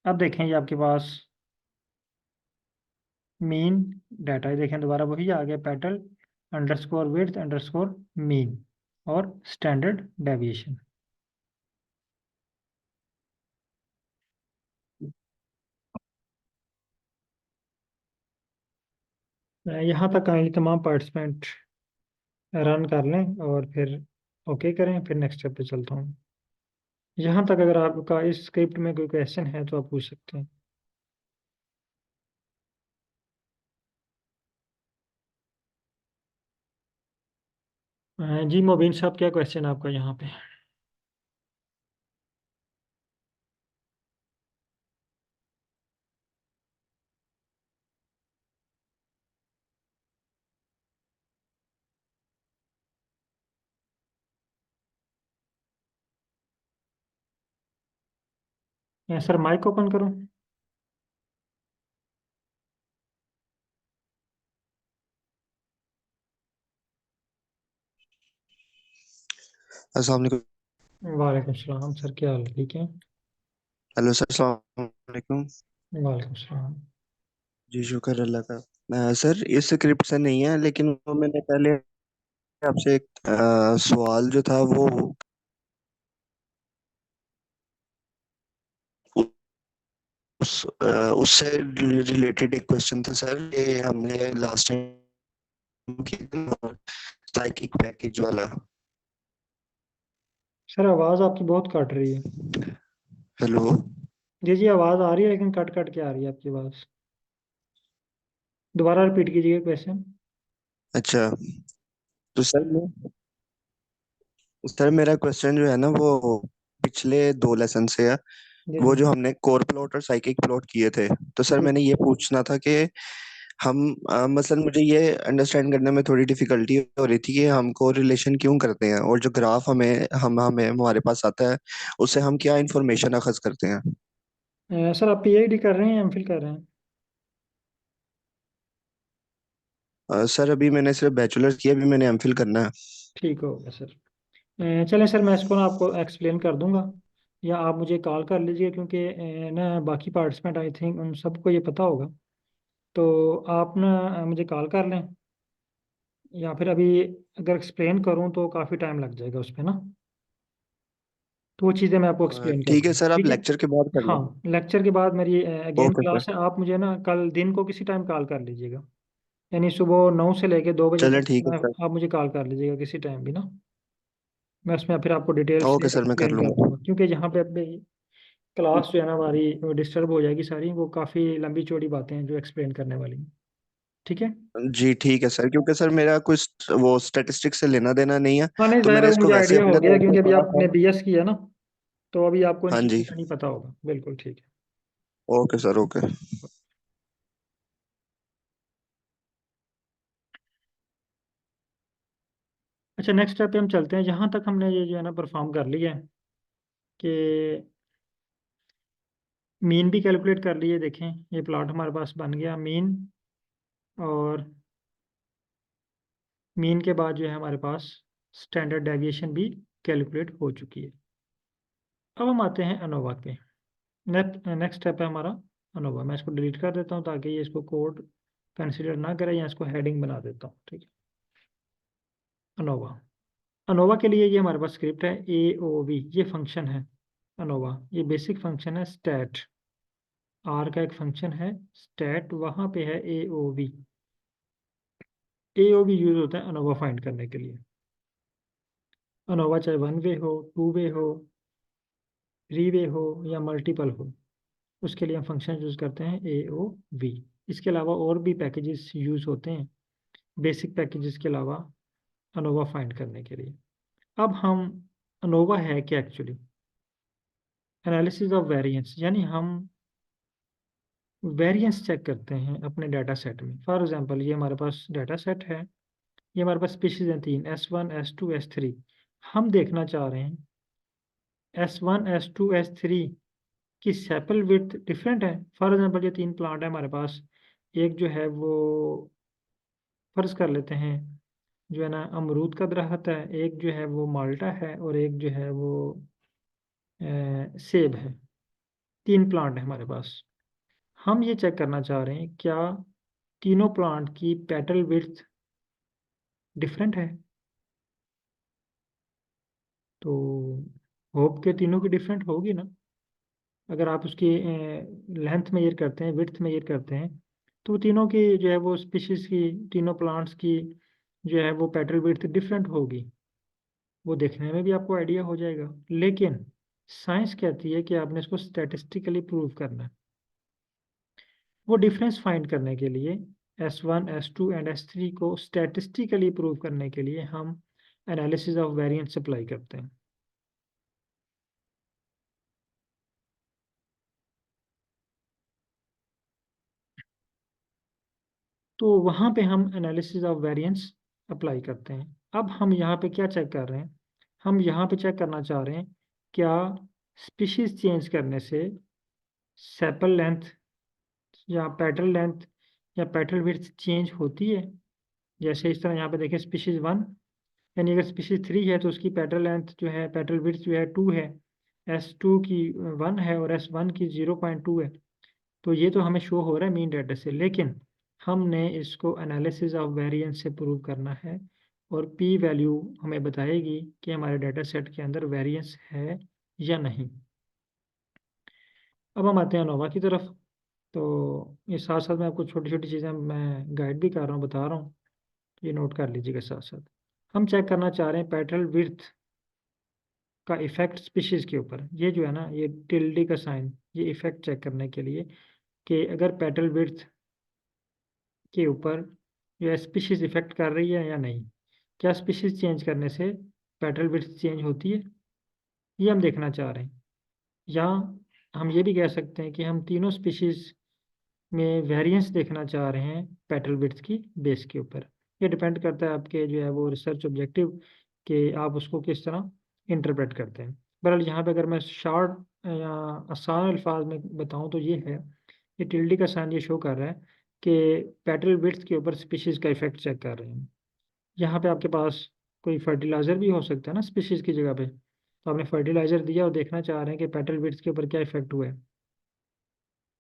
[SPEAKER 1] अब देखें ये आपके पास मीन डाटा है, देखें दोबारा वही आ गया, petal underscore width underscore mean और स्टैंडर्ड डेविएशन। यहाँ तक आए तमाम पार्टिसिपेंट रन कर लें और फिर ओके करें, फिर नेक्स्ट स्टेप पे चलता हूँ। यहाँ तक अगर आपका इस स्क्रिप्ट में कोई क्वेश्चन है तो आप पूछ सकते हैं। जी मोबिन साहब, क्या क्वेश्चन है आपका यहाँ पे? सर माइक ओपन करूँ?
[SPEAKER 2] अस्सलाम वालेकुम।
[SPEAKER 1] वालेकुम सलाम सर, क्या हाल है, ठीक है?
[SPEAKER 2] हेलो सर, अस्सलाम वालेकुम।
[SPEAKER 1] वालेकुम सलाम।
[SPEAKER 2] जी शुक्र अल्लाह का। सर इस स्क्रिप्ट से नहीं है, लेकिन वो मैंने पहले आपसे एक सवाल जो था वो उससे रिलेटेड एक क्वेश्चन था सर। ये हमने लास्ट टाइम किया साइकिक पैकेज वाला।
[SPEAKER 1] सर आवाज़ आपकी बहुत कट रही है।
[SPEAKER 2] हेलो।
[SPEAKER 1] जी जी, आवाज़ आ रही है लेकिन कट कट के आ रही है आपकी आवाज़। दोबारा रिपीट कीजिएगा क्वेश्चन।
[SPEAKER 2] अच्छा, तो सर मेरा क्वेश्चन जो है ना वो पिछले 2 लेसन से है।
[SPEAKER 1] जी
[SPEAKER 2] वो
[SPEAKER 1] जी
[SPEAKER 2] जो हमने कोर प्लॉट और साइकिक प्लॉट किए थे, तो सर
[SPEAKER 1] जी।
[SPEAKER 2] मैंने ये पूछना था कि हम मसलन मुझे ये अंडरस्टैंड करने में थोड़ी डिफिकल्टी हो रही थी कि हम कोरिलेशन क्यों करते हैं, और जो ग्राफ हमें हमारे पास आता है उससे हम क्या इंफॉर्मेशन अखज करते हैं।
[SPEAKER 1] सर आप पीएचडी कर रहे हैं या एमफिल कर रहे हैं?
[SPEAKER 2] सर अभी मैंने सिर्फ बैचलर्स किया, अभी मैंने एमफिल करना है।
[SPEAKER 1] ठीक हो गया सर। चलें सर, मैं इसको ना आपको एक्सप्लेन कर दूंगा, या आप मुझे कॉल कर लीजिए, क्योंकि ना बाकी पार्टिसिपेंट आई थिंक उन सबको ये पता होगा। तो आप ना मुझे कॉल कर लें, या फिर अभी अगर एक्सप्लेन करूं तो काफ़ी टाइम लग जाएगा उस पर ना। तो वो चीज़ें मैं आपको एक्सप्लेन कर
[SPEAKER 2] ठीक है
[SPEAKER 1] दूंगा,
[SPEAKER 2] सर, आप
[SPEAKER 1] ठीक है।
[SPEAKER 2] लेक्चर के बाद कर लें।
[SPEAKER 1] हाँ, लेक्चर के बाद मेरी अगेन
[SPEAKER 2] ओके सर।
[SPEAKER 1] क्लास है। आप मुझे ना कल दिन को किसी टाइम कॉल कर लीजिएगा, यानी सुबह 9 से लेके 2 बजे
[SPEAKER 2] चलें
[SPEAKER 1] तक
[SPEAKER 2] ठीक है सर।
[SPEAKER 1] आप मुझे कॉल कर लीजिएगा किसी टाइम भी ना। मैं उसमें फिर आपको डिटेल से
[SPEAKER 2] ओके सर, मैं कर
[SPEAKER 1] एक्सप्लेन कर
[SPEAKER 2] लूँगा।
[SPEAKER 1] दूंगा, क्योंकि यहाँ पे अभी क्लास जो है ना हमारी डिस्टर्ब हो जाएगी सारी, वो काफ़ी लंबी चौड़ी बातें हैं जो एक्सप्लेन करने वाली हैं। ठीक है।
[SPEAKER 2] जी ठीक है सर, क्योंकि सर मेरा कुछ वो स्टैटिस्टिक्स से लेना देना नहीं है,
[SPEAKER 1] हाँ नहीं,
[SPEAKER 2] तो
[SPEAKER 1] ज़ाहिर
[SPEAKER 2] मैंने
[SPEAKER 1] है, वो
[SPEAKER 2] इसको
[SPEAKER 1] मुझे
[SPEAKER 2] वैसे
[SPEAKER 1] आइडिया
[SPEAKER 2] अपने
[SPEAKER 1] हो गया,
[SPEAKER 2] तौर पे
[SPEAKER 1] क्योंकि अभी
[SPEAKER 2] पढ़ा
[SPEAKER 1] आपने
[SPEAKER 2] था।
[SPEAKER 1] बीएस किया ना, तो अभी आपको इन
[SPEAKER 2] हाँ
[SPEAKER 1] चीज़ों
[SPEAKER 2] जी।
[SPEAKER 1] का नहीं पता होगा। बिल्कुल ठीक है।
[SPEAKER 2] Okay sir, okay.
[SPEAKER 1] अच्छा, नेक्स्ट स्टेप पे हम चलते हैं। जहाँ तक हमने ये जो है ना परफॉर्म कर लिया है कि मीन भी कैलकुलेट कर लिए, देखें ये प्लॉट हमारे पास बन गया मीन, और मीन के बाद जो है हमारे पास स्टैंडर्ड डेविएशन भी कैलकुलेट हो चुकी है। अब हम आते हैं अनोवा पे। नेक्स्ट स्टेप है हमारा अनोवा। मैं इसको डिलीट कर देता हूँ ताकि ये इसको कोड कंसिडर ना करे, या इसको हेडिंग बना देता हूँ, ठीक है। अनोवा। अनोवा के लिए ये हमारे पास स्क्रिप्ट है ए ओ वी, ये फंक्शन है अनोवा। ये बेसिक फंक्शन है स्टैट, आर का एक फंक्शन है स्टैट, वहाँ पे है ए ओ वी। ए ओ वी यूज होता है अनोवा फाइंड करने के लिए। अनोवा चाहे वन वे हो, टू वे हो, थ्री वे हो, या मल्टीपल हो, उसके लिए हम फंक्शन यूज करते हैं ए ओ वी। इसके अलावा और भी पैकेजेस यूज होते हैं बेसिक पैकेजेस के अलावा अनोवा फाइंड करने के लिए। अब हम, अनोवा है क्या एक्चुअली? एनालिसिस ऑफ वेरिएंस, यानी हम वेरिएंस चेक करते हैं अपने डाटा सेट में। फॉर एग्जांपल, ये हमारे पास डाटा सेट है, ये हमारे पास स्पीशीज हैं तीन, S1 S2 S3। हम देखना चाह रहे हैं S1 S2 S3 की सेपल विड्थ डिफरेंट है। फॉर एग्जांपल, ये तीन प्लांट है हमारे पास। एक जो है वो, फर्ज कर लेते हैं, जो है ना अमरूद का दरख्त है, एक जो है वो माल्टा है, और एक जो है वो सेब है। तीन प्लांट है हमारे पास। हम ये चेक करना चाह रहे हैं क्या तीनों प्लांट की पेटल विड्थ डिफरेंट है। तो होप के तीनों की डिफरेंट होगी ना। अगर आप उसकी लेंथ मेजर करते हैं, विड्थ मेजर करते हैं, तो तीनों की जो है वो स्पीशीज की, तीनों प्लांट्स की जो है वो पेटल विड्थ डिफरेंट होगी। वो देखने में भी आपको आइडिया हो जाएगा, लेकिन साइंस कहती है कि आपने इसको स्टैटिस्टिकली प्रूव करना है। वो डिफरेंस फाइंड करने के लिए, S1 S2 एंड S3 को स्टैटिस्टिकली प्रूव करने के लिए हम एनालिसिस ऑफ वेरिएंस अप्लाई करते हैं। तो वहाँ पे हम एनालिसिस ऑफ वेरिएंस अप्लाई करते हैं। अब हम यहाँ पे क्या चेक कर रहे हैं? हम यहाँ पे चेक करना चाह रहे हैं क्या स्पीशीज चेंज करने से सेपल लेंथ या पेटल लेंथ या पेटल विड्थ चेंज होती है। जैसे इस तरह यहाँ पे देखें, स्पीशीज वन, यानी अगर स्पीशीज थ्री है तो उसकी पेटल लेंथ जो है, पेटल विड्थ जो है 2 है, S2 की 1 है, और S1 की 0.2 है। तो ये तो हमें शो हो रहा है मीन डाटा से, लेकिन हमने इसको एनालिसिस ऑफ वेरिएंस से प्रूव करना है, और पी वैल्यू हमें बताएगी कि हमारे डाटा सेट के अंदर वेरिएंस है या नहीं। अब हम आते हैं नोवा की तरफ। तो ये साथ साथ मैं आपको छोटी छोटी चीज़ें मैं गाइड भी कर रहा हूँ, बता रहा हूँ, तो ये नोट कर लीजिएगा साथ साथ। हम चेक करना चाह रहे हैं पेटल विड्थ का इफेक्ट स्पीशीज के ऊपर। ये जो है ना, ये टिल्डी का साइन, ये इफेक्ट चेक करने के लिए कि अगर पेटल विड्थ के ऊपर यह स्पीशीज इफेक्ट कर रही है या नहीं। क्या स्पीशीज चेंज करने से पेटल विड्थ चेंज होती है, ये हम देखना चाह रहे हैं। या हम ये भी कह सकते हैं कि हम तीनों स्पीशीज में वेरिएंस देखना चाह रहे हैं पेटल विड्थ की बेस के ऊपर। ये डिपेंड करता है आपके जो है वो रिसर्च ऑब्जेक्टिव, कि आप उसको किस तरह इंटरप्रेट करते हैं। बहरहाल यहाँ पे अगर मैं शॉर्ट या आसान अल्फाज में बताऊँ तो ये है, ये टिल्डी का साइन ये शो कर रहा है कि पेटल विड्थ के ऊपर स्पीशीज का इफेक्ट चेक कर रहे हैं। यहाँ पे आपके पास कोई फर्टिलाइजर भी हो सकता है ना स्पीशीज की जगह पे, तो आपने फर्टिलाइजर दिया और देखना चाह रहे हैं कि पेटल विड्थ के ऊपर क्या इफेक्ट हुआ है,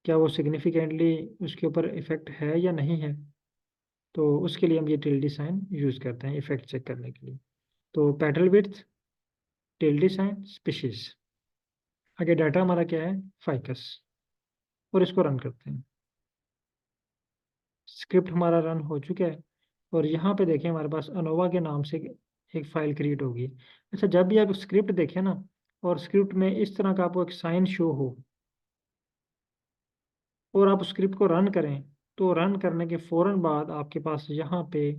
[SPEAKER 1] क्या वो सिग्निफिकेंटली उसके ऊपर इफेक्ट है या नहीं है। तो उसके लिए हम ये टिल्डे साइन यूज़ करते हैं इफेक्ट चेक करने के लिए। तो petal width, tilde sign, species. आगे डाटा हमारा क्या है, फाइकस, और इसको रन करते हैं। स्क्रिप्ट हमारा रन हो चुका है और यहाँ पे देखें हमारे पास अनोवा के नाम से एक फाइल क्रिएट होगी। अच्छा, जब भी आप स्क्रिप्ट देखें ना और स्क्रिप्ट में इस तरह का आपको एक साइन शो हो और आप स्क्रिप्ट को रन करें, तो रन करने के फ़ौरन बाद आपके पास यहाँ पे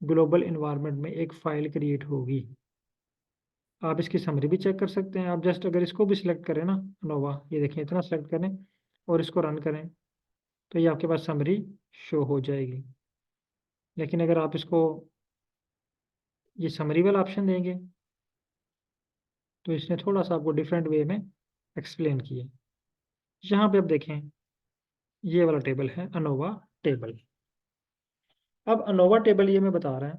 [SPEAKER 1] ग्लोबल इन्वायरमेंट में एक फ़ाइल क्रिएट होगी। आप इसकी समरी भी चेक कर सकते हैं। आप जस्ट अगर इसको भी सिलेक्ट करें ना, अनोवा, ये देखें, इतना सेलेक्ट करें और इसको रन करें, तो ये आपके पास समरी शो हो जाएगी। लेकिन अगर आप इसको ये समरी वाला ऑप्शन देंगे तो इसने थोड़ा सा आपको डिफरेंट वे में एक्सप्लेन किया। यहाँ पे आप देखें, ये वाला टेबल है अनोवा टेबल। अब अनोवा टेबल ये मैं बता रहा है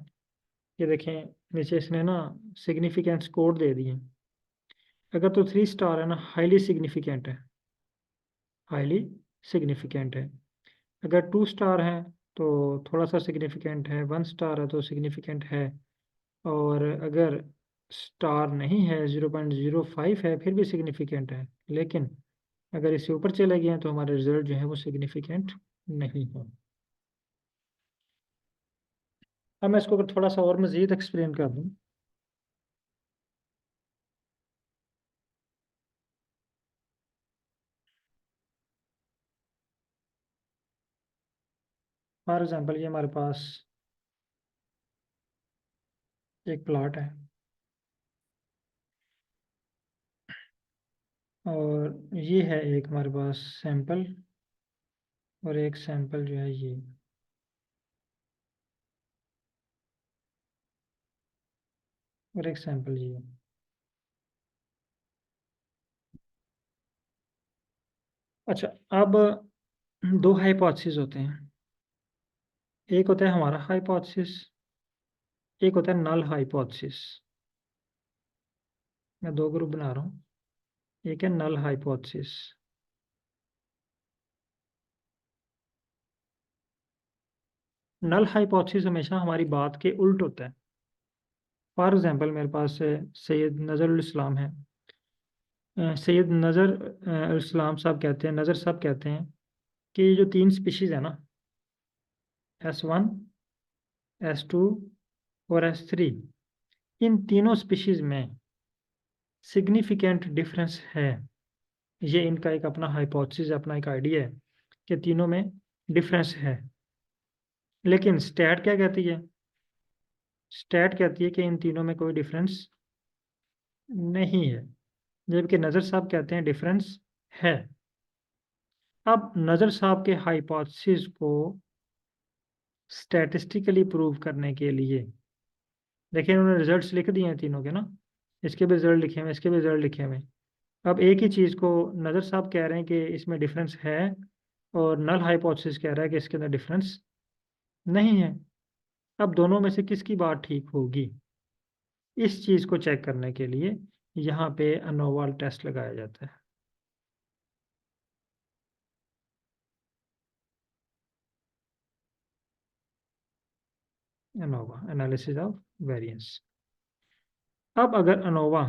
[SPEAKER 1] कि देखें, नीचे इसने ना सिग्निफिकेंस कोड दे दिए। अगर तो 3 स्टार है ना, हाईली सिग्निफिकेंट है, हाईली सिग्निफिकेंट है। अगर 2 स्टार है तो थोड़ा सा सिग्निफिकेंट है, 1 स्टार है तो सिग्निफिकेंट है, और अगर स्टार नहीं है, 0.05 है, फिर भी सिग्निफिकेंट है। लेकिन अगर इससे ऊपर चले गए हैं तो हमारे रिजल्ट जो है वो सिग्निफिकेंट नहीं है। अब मैं इसको अगर थोड़ा सा और मज़ीद एक्सप्लेन कर दूं, फॉर एग्जांपल ये हमारे पास एक प्लॉट है और ये है एक हमारे पास सैंपल, और एक सैंपल जो है ये, और एक सैंपल ये। अच्छा, अब दो हाइपोथेसिस होते हैं। एक होता है हमारा हाइपोथेसिस, एक होता है नल हाइपोथेसिस। मैं दो ग्रुप बना रहा हूँ। एक है नल हाइपोथेसिस। नल हाइपोथेसिस हमेशा हमारी बात के उल्ट होता है। फॉर एग्जांपल मेरे पास सैयद नज़रुल इस्लाम है। सैयद नज़र इस्लाम साहब कहते हैं, नज़र साहब कहते हैं कि ये जो 3 स्पीशीज़ है ना, S1, S2 और S3, इन तीनों स्पीशीज़ में सिग्निफिकेंट डिफरेंस है। ये इनका एक अपना हाइपोथेसिस, अपना एक आइडिया है कि तीनों में डिफरेंस है। लेकिन स्टैट क्या कहती है? स्टैट कहती है कि इन तीनों में कोई डिफरेंस नहीं है, जबकि नज़र साहब कहते हैं डिफरेंस है। अब नज़र साहब के हाइपोथेसिस को स्टैटिस्टिकली प्रूव करने के लिए, देखिए उन्होंने रिजल्ट्स लिख दिए हैं तीनों के ना, इसके भी रिजल्ट लिखे हुए, इसके भी रिजल्ट लिखे हुए। अब एक ही चीज़ को नज़र साहब कह रहे हैं कि इसमें डिफरेंस है, और नल हाइपोथेसिस कह रहा है कि इसके अंदर डिफरेंस नहीं है। अब दोनों में से किसकी बात ठीक होगी? इस चीज़ को चेक करने के लिए यहाँ पे अनोवा टेस्ट लगाया जाता है। ANOVA, analysis of variance. अब अगर अनोवा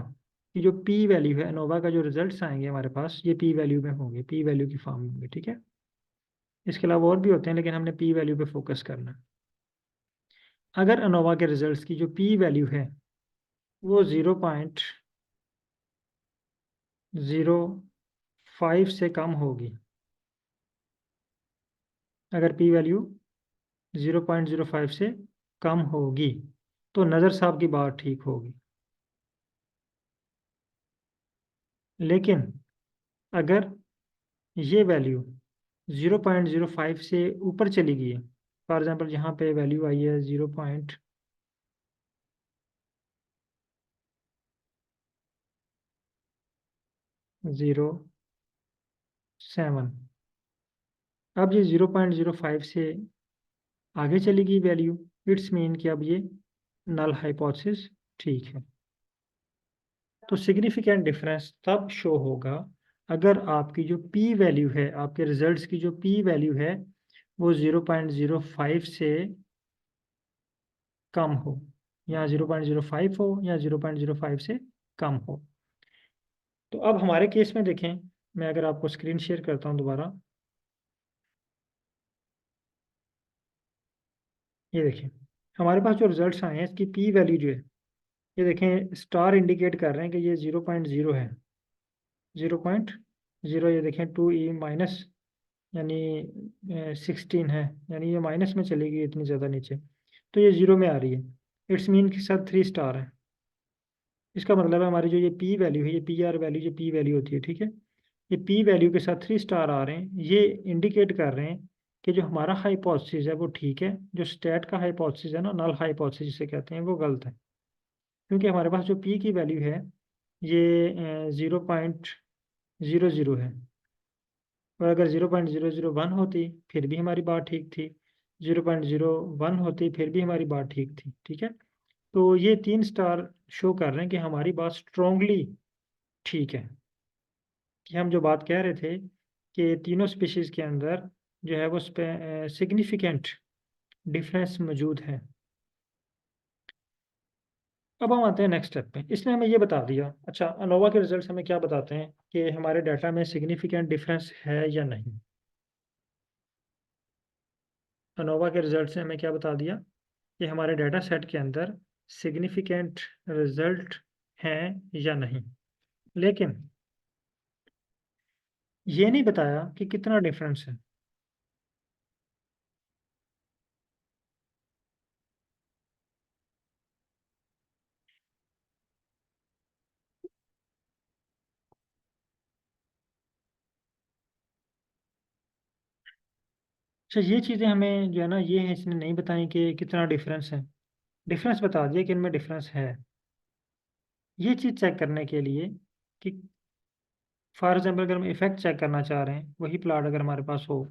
[SPEAKER 1] की जो पी वैल्यू है, अनोवा का जो रिजल्ट्स आएंगे हमारे पास, ये पी वैल्यू में होंगे, पी वैल्यू की फॉर्म में होंगे, ठीक है। इसके अलावा और भी होते हैं, लेकिन हमने पी वैल्यू पे फोकस करना है। अगर अनोवा के रिजल्ट्स की जो पी वैल्यू है वो 0.05 से कम होगी, अगर पी वैल्यू 0.05 से कम होगी तो नज़र साहब की बात ठीक होगी। लेकिन अगर ये वैल्यू 0.05 से ऊपर चली गई है, फॉर एग्जांपल यहाँ पे वैल्यू आई है 0.07, अब ये 0.05 से आगे चली गई वैल्यू, इट्स मीन कि अब ये नल हाइपोथेसिस ठीक है। तो सिग्निफिकेंट डिफरेंस तब शो होगा अगर आपकी जो पी वैल्यू है, आपके रिजल्ट्स की जो पी वैल्यू है वो 0.05 से कम हो, या 0.05 हो, या 0.05 से कम हो। तो अब हमारे केस में देखें, मैं अगर आपको स्क्रीन शेयर करता हूं दोबारा, ये देखें हमारे पास जो रिजल्ट्स आए हैं इसकी पी वैल्यू जो है, ये देखें स्टार इंडिकेट कर रहे हैं कि ये 0.0 है, 0.0, ये देखें 2e- यानी 16 है, यानी ये माइनस में चली गई इतनी ज़्यादा नीचे, तो ये जीरो में आ रही है। इट्स मीन के साथ 3 स्टार है। इसका मतलब है हमारी जो ये पी वैल्यू है, ये पी आर वैल्यू, जो पी वैल्यू होती है, ठीक है, ये पी वैल्यू के साथ 3 स्टार आ रहे हैं, ये इंडिकेट कर रहे हैं कि जो हमारा हाइपोथेसिस है वो ठीक है, जो स्टैट का हाइपोथेसिस है ना, नल हाइपोथेसिस जिसे कहते हैं, वो गलत है। क्योंकि हमारे पास जो पी की वैल्यू है ये 0.00 है, और अगर 0.001 होती फिर भी हमारी बात ठीक थी, 0.01 होती फिर भी हमारी बात ठीक थी, ठीक है। तो ये 3 स्टार शो कर रहे हैं कि हमारी बात स्ट्रोंगली ठीक है, कि हम जो बात कह रहे थे कि तीनों स्पीशीज के अंदर जो है वो सिग्निफिकेंट डिफरेंस मौजूद है। अब हम आते हैं नेक्स्ट स्टेप पे। इसने हमें ये बता दिया, अच्छा अनोवा के रिजल्ट्स हमें क्या बताते हैं कि हमारे डाटा में सिग्निफिकेंट डिफरेंस है या नहीं। अनोवा के रिजल्ट ने हमें क्या बता दिया कि हमारे डाटा सेट के अंदर सिग्निफिकेंट रिजल्ट हैं या नहीं, लेकिन ये नहीं बताया कि कितना डिफरेंस है। अच्छा ये चीज़ें हमें जो है ना, ये है इसने नहीं बताई कि कितना डिफरेंस है। डिफरेंस बता दिया कि इनमें डिफरेंस है। ये चीज़ चेक करने के लिए कि फॉर एग्जाम्पल अगर हम इफेक्ट चेक करना चाह रहे हैं, वही प्लाट अगर हमारे पास हो,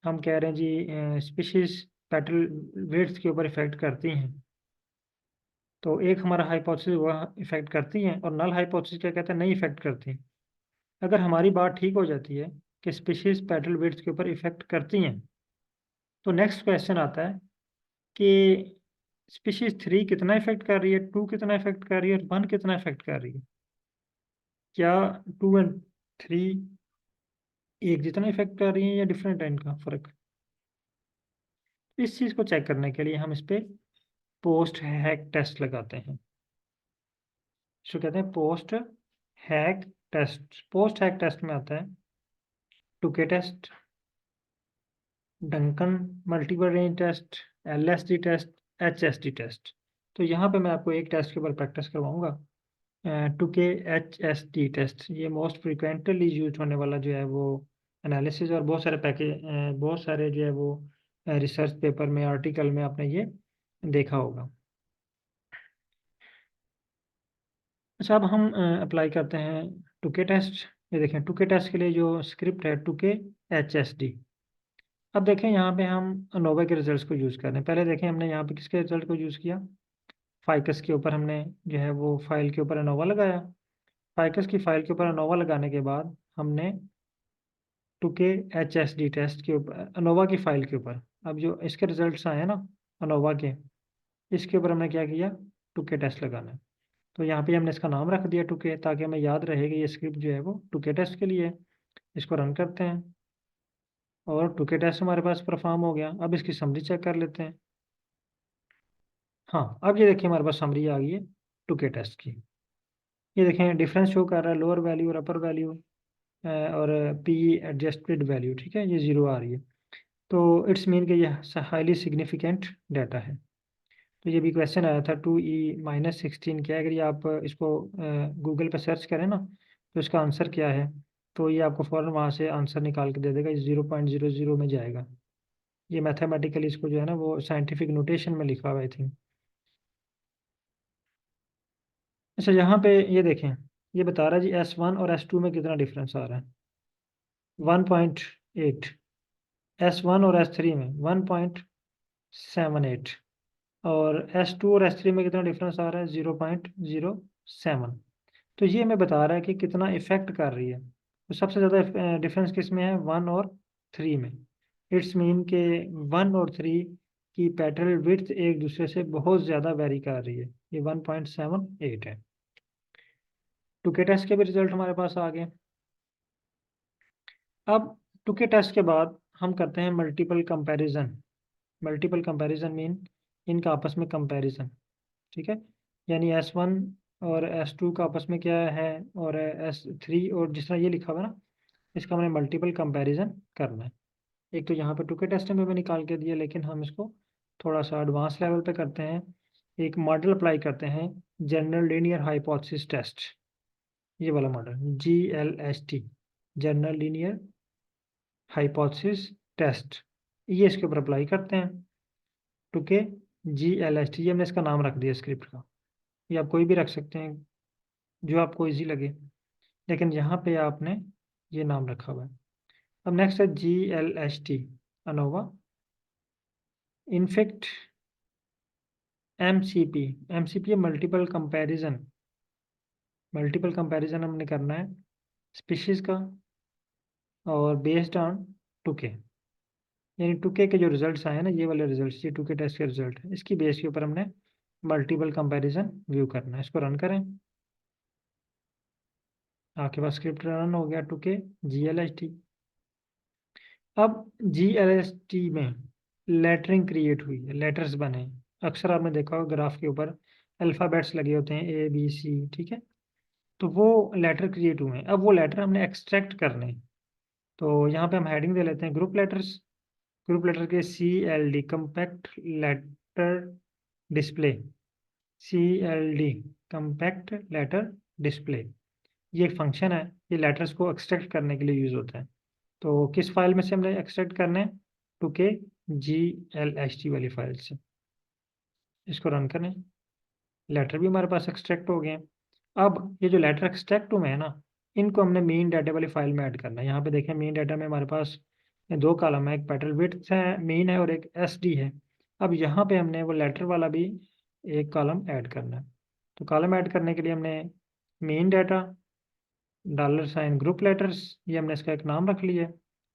[SPEAKER 1] हम कह रहे हैं जी स्पीशीज पेटल वेट्स के ऊपर इफेक्ट करती हैं, तो एक हमारा हाइपोथेसिस वह इफेक्ट करती हैं, और नल हाइपोथेसिस क्या कहते हैं, नहीं इफेक्ट करती। अगर हमारी बात ठीक हो जाती है कि स्पीशीज पेटल विड्थ के ऊपर इफेक्ट करती हैं, तो नेक्स्ट क्वेश्चन आता है कि स्पीशीज 3 कितना इफेक्ट कर रही है, 2 कितना इफेक्ट कर रही है, और 1 कितना इफेक्ट कर रही है। क्या 2 एंड 3 एक जितना इफेक्ट कर रही है, या डिफरेंट है इनका फर्क। इस चीज़ को चेक करने के लिए हम इस पे पोस्ट हैक टेस्ट लगाते हैं। इसको कहते हैं post hoc test. Post hoc test में आता है Tukey test, Duncan multiple range test, LSD test, HSD test. तो यहाँ पे मैं आपको एक टेस्ट के ऊपर प्रैक्टिस करवाऊंगा, टुके एचएसडी टेस्ट। ये मोस्ट फ्रिक्वेंटली यूज होने वाला जो है वो एनालिसिस, और बहुत सारे बहुत सारे जो है वो रिसर्च पेपर में, आर्टिकल में आपने ये देखा होगा। अच्छा अब हम अप्लाई करते हैं टुके टेस्ट। ये देखें टुके टेस्ट के लिए जो स्क्रिप्ट है टुके एचएसडी। अब देखें यहाँ पे हम अनोवा के रिजल्ट्स को यूज़ कर रहे हैं। पहले देखें हमने यहाँ पे किसके रिजल्ट को यूज़ किया, फाइकस के ऊपर हमने जो है वो फाइल के ऊपर अनोवा लगाया। फाइकस की फाइल के ऊपर अनोवा लगाने के बाद हमने टुके एचएसडी टेस्ट के ऊपर अनोवा की फाइल के ऊपर, अब जो इसके रिजल्ट्स आए हैं ना अनोवा के, इसके ऊपर हमने क्या किया, टुके टेस्ट लगाना है। तो यहाँ पे हमने इसका नाम रख दिया टुके, ताकि हमें याद रहे कि ये स्क्रिप्ट जो है वो टुके टेस्ट के लिए है। इसको रन करते हैं, और टुके टेस्ट हमारे पास परफॉर्म हो गया। अब इसकी समरी चेक कर लेते हैं। हाँ अब ये देखिए हमारे पास समरी आ गई है टुके टेस्ट की। ये देखें डिफरेंस शो कर रहा है लोअर वैल्यू और अपर वैल्यू, और पी एडजस्टेड वैल्यू, ठीक है, ये जीरो आ रही है। तो इट्स मीन कि ये हाईली सिग्निफिकेंट डाटा है। तो ये भी क्वेश्चन आया था 2e-16 क्या है, अगर ये आप इसको गूगल पे सर्च करें ना, तो इसका आंसर क्या है, तो ये आपको फ़ौरन वहाँ से आंसर निकाल के दे देगा, ये 0.00 में जाएगा। ये मैथमेटिकली इसको जो है ना वो साइंटिफिक नोटेशन में लिखा हुआ आई थिंक। अच्छा यहाँ पे ये देखें, ये बता रहा है जी S1 और S2 में कितना डिफरेंस आ रहा है, 1.8। S1 और S3 में 1.78 और S2 और S3 में कितना डिफरेंस आ रहा है? 0.07। तो ये हमें बता रहा है कि कितना इफेक्ट कर रही है। तो सबसे ज़्यादा डिफरेंस किस में है? 1 और 3 में। इट्स मीन के 1 और 3 की पेटल विड्थ एक दूसरे से बहुत ज़्यादा वेरी कर रही है। ये 1.78 है। टुके टेस्ट के भी रिजल्ट हमारे पास आ गए। अब टुके टेस्ट के बाद हम करते हैं multiple comparison. Multiple comparison mean इनका आपस में कंपैरिजन, ठीक है। यानी S1 और S2 का आपस में क्या है, और S3 और जिस तरह ये लिखा हुआ है ना, इसका हमने मल्टीपल कंपैरिजन करना है। एक तो यहाँ पे टुके टेस्ट में भी निकाल के दिया, लेकिन हम इसको थोड़ा सा एडवांस लेवल पे करते हैं। एक मॉडल अप्लाई करते हैं, जनरल लीनियर हाइपोथेसिस टेस्ट। ये वाला model GLST, general linear hypothesis test, ये इसके ऊपर अप्लाई करते हैं। टुके GLST, ये हमने इसका नाम रख दिया स्क्रिप्ट का। ये आप कोई भी रख सकते हैं जो आपको इजी लगे, लेकिन यहाँ पे आपने ये नाम रखा हुआ है। अब नेक्स्ट है GLST ANOVA in fact MCP multiple comparison. Multiple comparison हमने करना है स्पीशीज का और बेस्ड ऑन टुके। यानी टुके के जो रिजल्ट्स आए हैं ना, ये वाले रिजल्ट्स, ये टुके टेस्ट के रिजल्ट है, इसकी बेस के ऊपर हमने मल्टीपल कंपैरिजन व्यू करना है। इसको रन करें। आपके पास स्क्रिप्ट रन हो गया टुके GLST। अब GLST में लेटरिंग क्रिएट हुई है, लेटर्स बने। अक्सर आपने देखा होगा ग्राफ के ऊपर अल्फ़ाबेट्स लगे होते हैं, ABC, ठीक है। तो वो लेटर क्रिएट हुए हैं। अब वो लेटर हमने एक्सट्रैक्ट करने हैं। तो यहाँ पे हम हेडिंग दे लेते हैं ग्रुप लेटर्स। ग्रुप लेटर के CLD compact letter display. CLD compact letter display, ये एक फंक्शन है, ये लेटर्स को एक्सट्रैक्ट करने के लिए यूज होता है। तो किस फाइल में से हमने एक्सट्रैक्ट करना है? टुके GLST वाली फाइल से। इसको रन करें। लेटर भी हमारे पास एक्सट्रैक्ट हो गए हैं। अब ये जो लेटर एक्सट्रैक्ट हुए हैं ना, इनको हमने मेन डाटा वाली फाइल में ऐड करना है। यहाँ पे देखें मेन डाटा में हमारे पास दो कॉलम है, एक पेटल विड्थ है मेन है और एक SD है। अब यहाँ पे हमने वो लेटर वाला भी एक कॉलम ऐड करना है। तो कॉलम ऐड करने के लिए हमने मेन डाटा $, ग्रुप लेटर्स, ये हमने इसका एक नाम रख लिया है।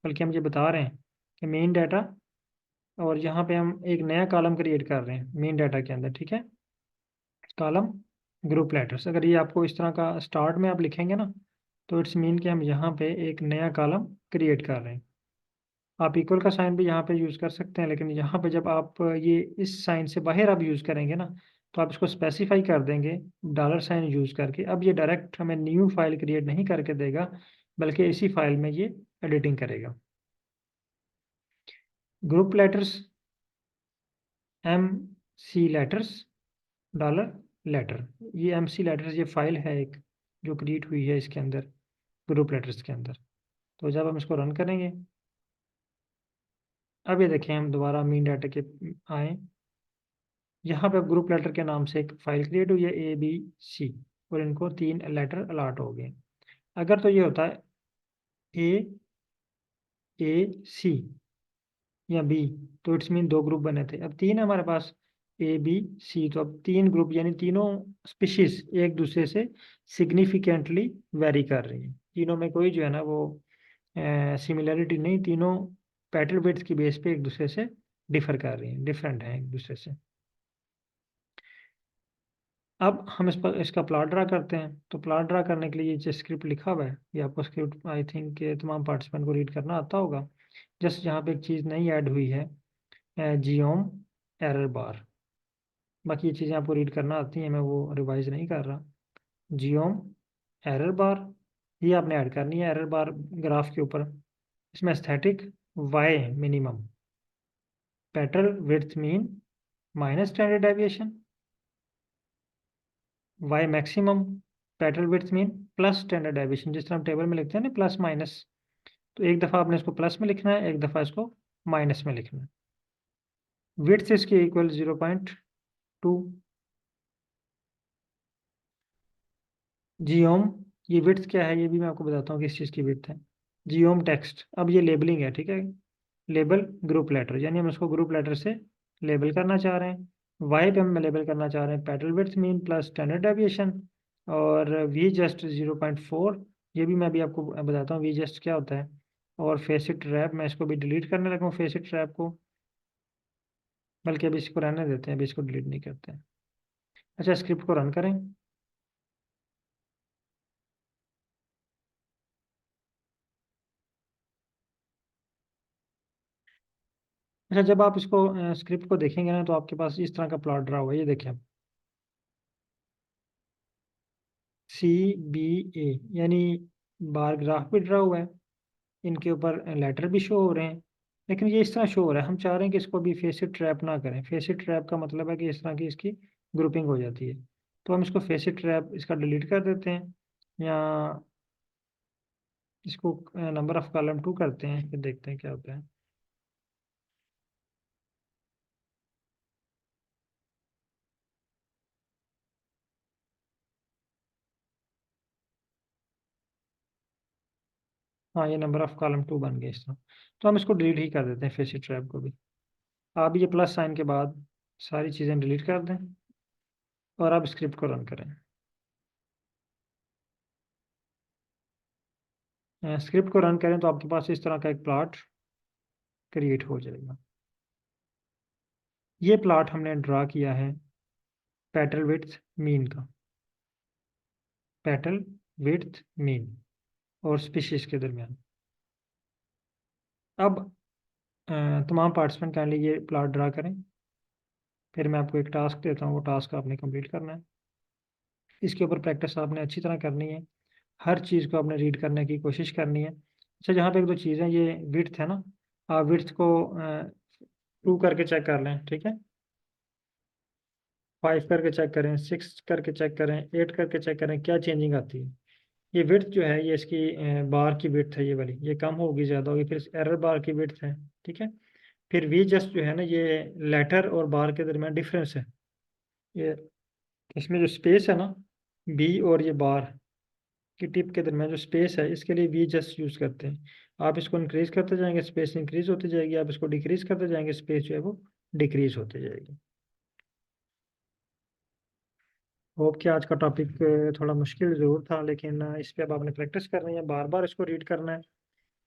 [SPEAKER 1] बल्कि हम ये बता रहे हैं कि मेन डाटा, और यहाँ पे हम एक नया कॉलम क्रिएट कर रहे हैं मेन डाटा के अंदर, ठीक है। Column group letters. अगर ये आपको इस तरह का स्टार्ट में आप लिखेंगे ना, तो इट्स मीन कि हम यहाँ पे एक नया कॉलम क्रिएट कर रहे हैं। आप इक्वल का साइन भी यहाँ पे यूज़ कर सकते हैं, लेकिन यहाँ पे जब आप ये इस साइन से बाहर आप यूज़ करेंगे ना, तो आप इसको स्पेसिफाई कर देंगे $, यूज़ करके। अब ये डायरेक्ट हमें न्यू फाइल क्रिएट नहीं करके देगा, बल्कि इसी फाइल में ये एडिटिंग करेगा। ग्रुप लेटर्स MC लेटर्स $, ये MC लेटर्स ये फाइल है एक जो क्रिएट हुई है इसके अंदर, ग्रुप लेटर्स के अंदर। तो जब हम इसको रन करेंगे, अब ये देखें हम दोबारा मेन डाटा के आए। यहाँ पे ग्रुप लेटर के नाम से एक फाइल क्रिएट हुई है ABC, और इनको 3 लेटर अलॉट हो गए। अगर तो ये होता है AAC या B, तो इट्स मीन 2 ग्रुप बने थे। अब 3 है हमारे पास ABC, तो अब 3 ग्रुप यानी तीनों स्पीशीज एक दूसरे से सिग्निफिकेंटली वेरी कर रही है। तीनों में कोई जो है ना वो सिमिलरिटी नहीं, तीनों पेटल विड्थ की बेस पे एक दूसरे से डिफर कर रही हैं, डिफरेंट हैं एक दूसरे से। अब हम इस पर इसका प्लॉट ड्रा करते हैं। तो प्लॉट ड्रा करने के लिए ये जो स्क्रिप्ट लिखा हुआ है, ये आपको स्क्रिप्ट आई थिंक के तमाम पार्टिसिपेंट को रीड करना आता होगा। जस्ट यहाँ पे एक चीज़ नई ऐड हुई है, जियोम एरर बार। बाकी ये चीज़ें आपको रीड करना आती हैं, मैं वो रिवाइज नहीं कर रहा। जियोम एरर बार, ये आपने ऐड करनी है एरर बार ग्राफ के ऊपर। इसमें aesthetic y minimum, petal width mean minus standard deviation, y maximum, petal width mean plus standard deviation. जिस तरह हम टेबल में लिखते हैं ना प्लस माइनस, तो एक दफ़ा आपने इसको प्लस में लिखना है, एक दफ़ा इसको माइनस में लिखना है। विड्थ इसकी इक्वल 0.2। जियोम, ये विड्थ क्या है ये भी मैं आपको बताता हूँ किस चीज़ की विड्थ है। जियोम टेक्स्ट, अब ये लेबलिंग है, ठीक है। लेबल ग्रुप लेटर, यानी हम इसको ग्रुप लेटर से लेबल करना चाह रहे हैं। वाई पे हम लेबल करना चाह रहे हैं petal width mean plus standard deviation, और वी जस्ट 0.4, ये भी मैं अभी आपको बताता हूँ वी जस्ट क्या होता है। और फेसिट ट्रैप, मैं इसको भी डिलीट करने लगा हूँ फेसिट ट्रैप को, बल्कि अभी इसको रहने देते हैं, अभी इसको डिलीट नहीं करते हैं। अच्छा, स्क्रिप्ट को रन करें। अच्छा, जब आप इसको स्क्रिप्ट को देखेंगे ना, तो आपके पास इस तरह का प्लॉट ड्रा हुआ है, ये देखिए आप, CBA, यानी बार ग्राफ भी ड्रा हुआ है, इनके ऊपर लेटर भी शो हो रहे हैं, लेकिन ये इस तरह शो हो रहा है। हम चाह रहे हैं कि इसको भी फेसिट ट्रैप ना करें। फेसिट ट्रैप का मतलब है कि इस तरह की इसकी ग्रुपिंग हो जाती है, तो हम इसको फेसिट ट्रैप इसका डिलीट कर देते हैं, या इसको नंबर ऑफ कॉलम 2 करते हैं, फिर देखते हैं क्या होता है। हाँ, ये नंबर ऑफ कॉलम 2 बन गया इस तरह, तो हम इसको डिलीट ही कर देते हैं फेसिट ट्रैप को भी। आप ये प्लस साइन के बाद सारी चीज़ें डिलीट कर दें, और आप स्क्रिप्ट को रन करें। स्क्रिप्ट को रन करें तो आपके पास इस तरह का एक प्लॉट क्रिएट हो जाएगा। ये प्लॉट हमने ड्रा किया है पेटल विड्थ मीन का, पेटल विड्थ मीन और स्पीशीज के दरमियान। अब तमाम पार्टिसिपेंट काइंडली ये प्लॉट ड्रा करें, फिर मैं आपको एक टास्क देता हूँ, वो टास्क आपने कंप्लीट करना है। इसके ऊपर प्रैक्टिस आपने अच्छी तरह करनी है, हर चीज़ को आपने रीड करने की कोशिश करनी है। अच्छा, जहाँ पे एक दो चीज़ें, ये विड्थ है ना, आप विड्थ को 2 करके चेक कर लें, ठीक है। 5 करके चेक करें, 6 करके चेक करें, 8 करके चेक करें, क्या चेंजिंग आती है। ये विड्थ जो है, ये इसकी बार की विड्थ है, ये वाली, ये कम होगी ज़्यादा होगी, फिर एरर बार की विड्थ है, ठीक है। फिर वी जस्ट जो है ना, ये लेटर और बार के दरमियान डिफरेंस है, ये इसमें जो स्पेस है ना, बी और ये बार की टिप के दरमियान जो स्पेस है, इसके लिए वी जस्ट यूज़ करते हैं। आप इसको इंक्रीज करते जाएंगे, स्पेस इंक्रीज होती जाएगी, आप इसको डिक्रीज करते जाएंगे, स्पेस जो है वो डिक्रीज होती जाएगी। होप कि आज का टॉपिक थोड़ा मुश्किल ज़रूर था, लेकिन इस पे अब आपने प्रैक्टिस करनी है, बार बार इसको रीड करना है,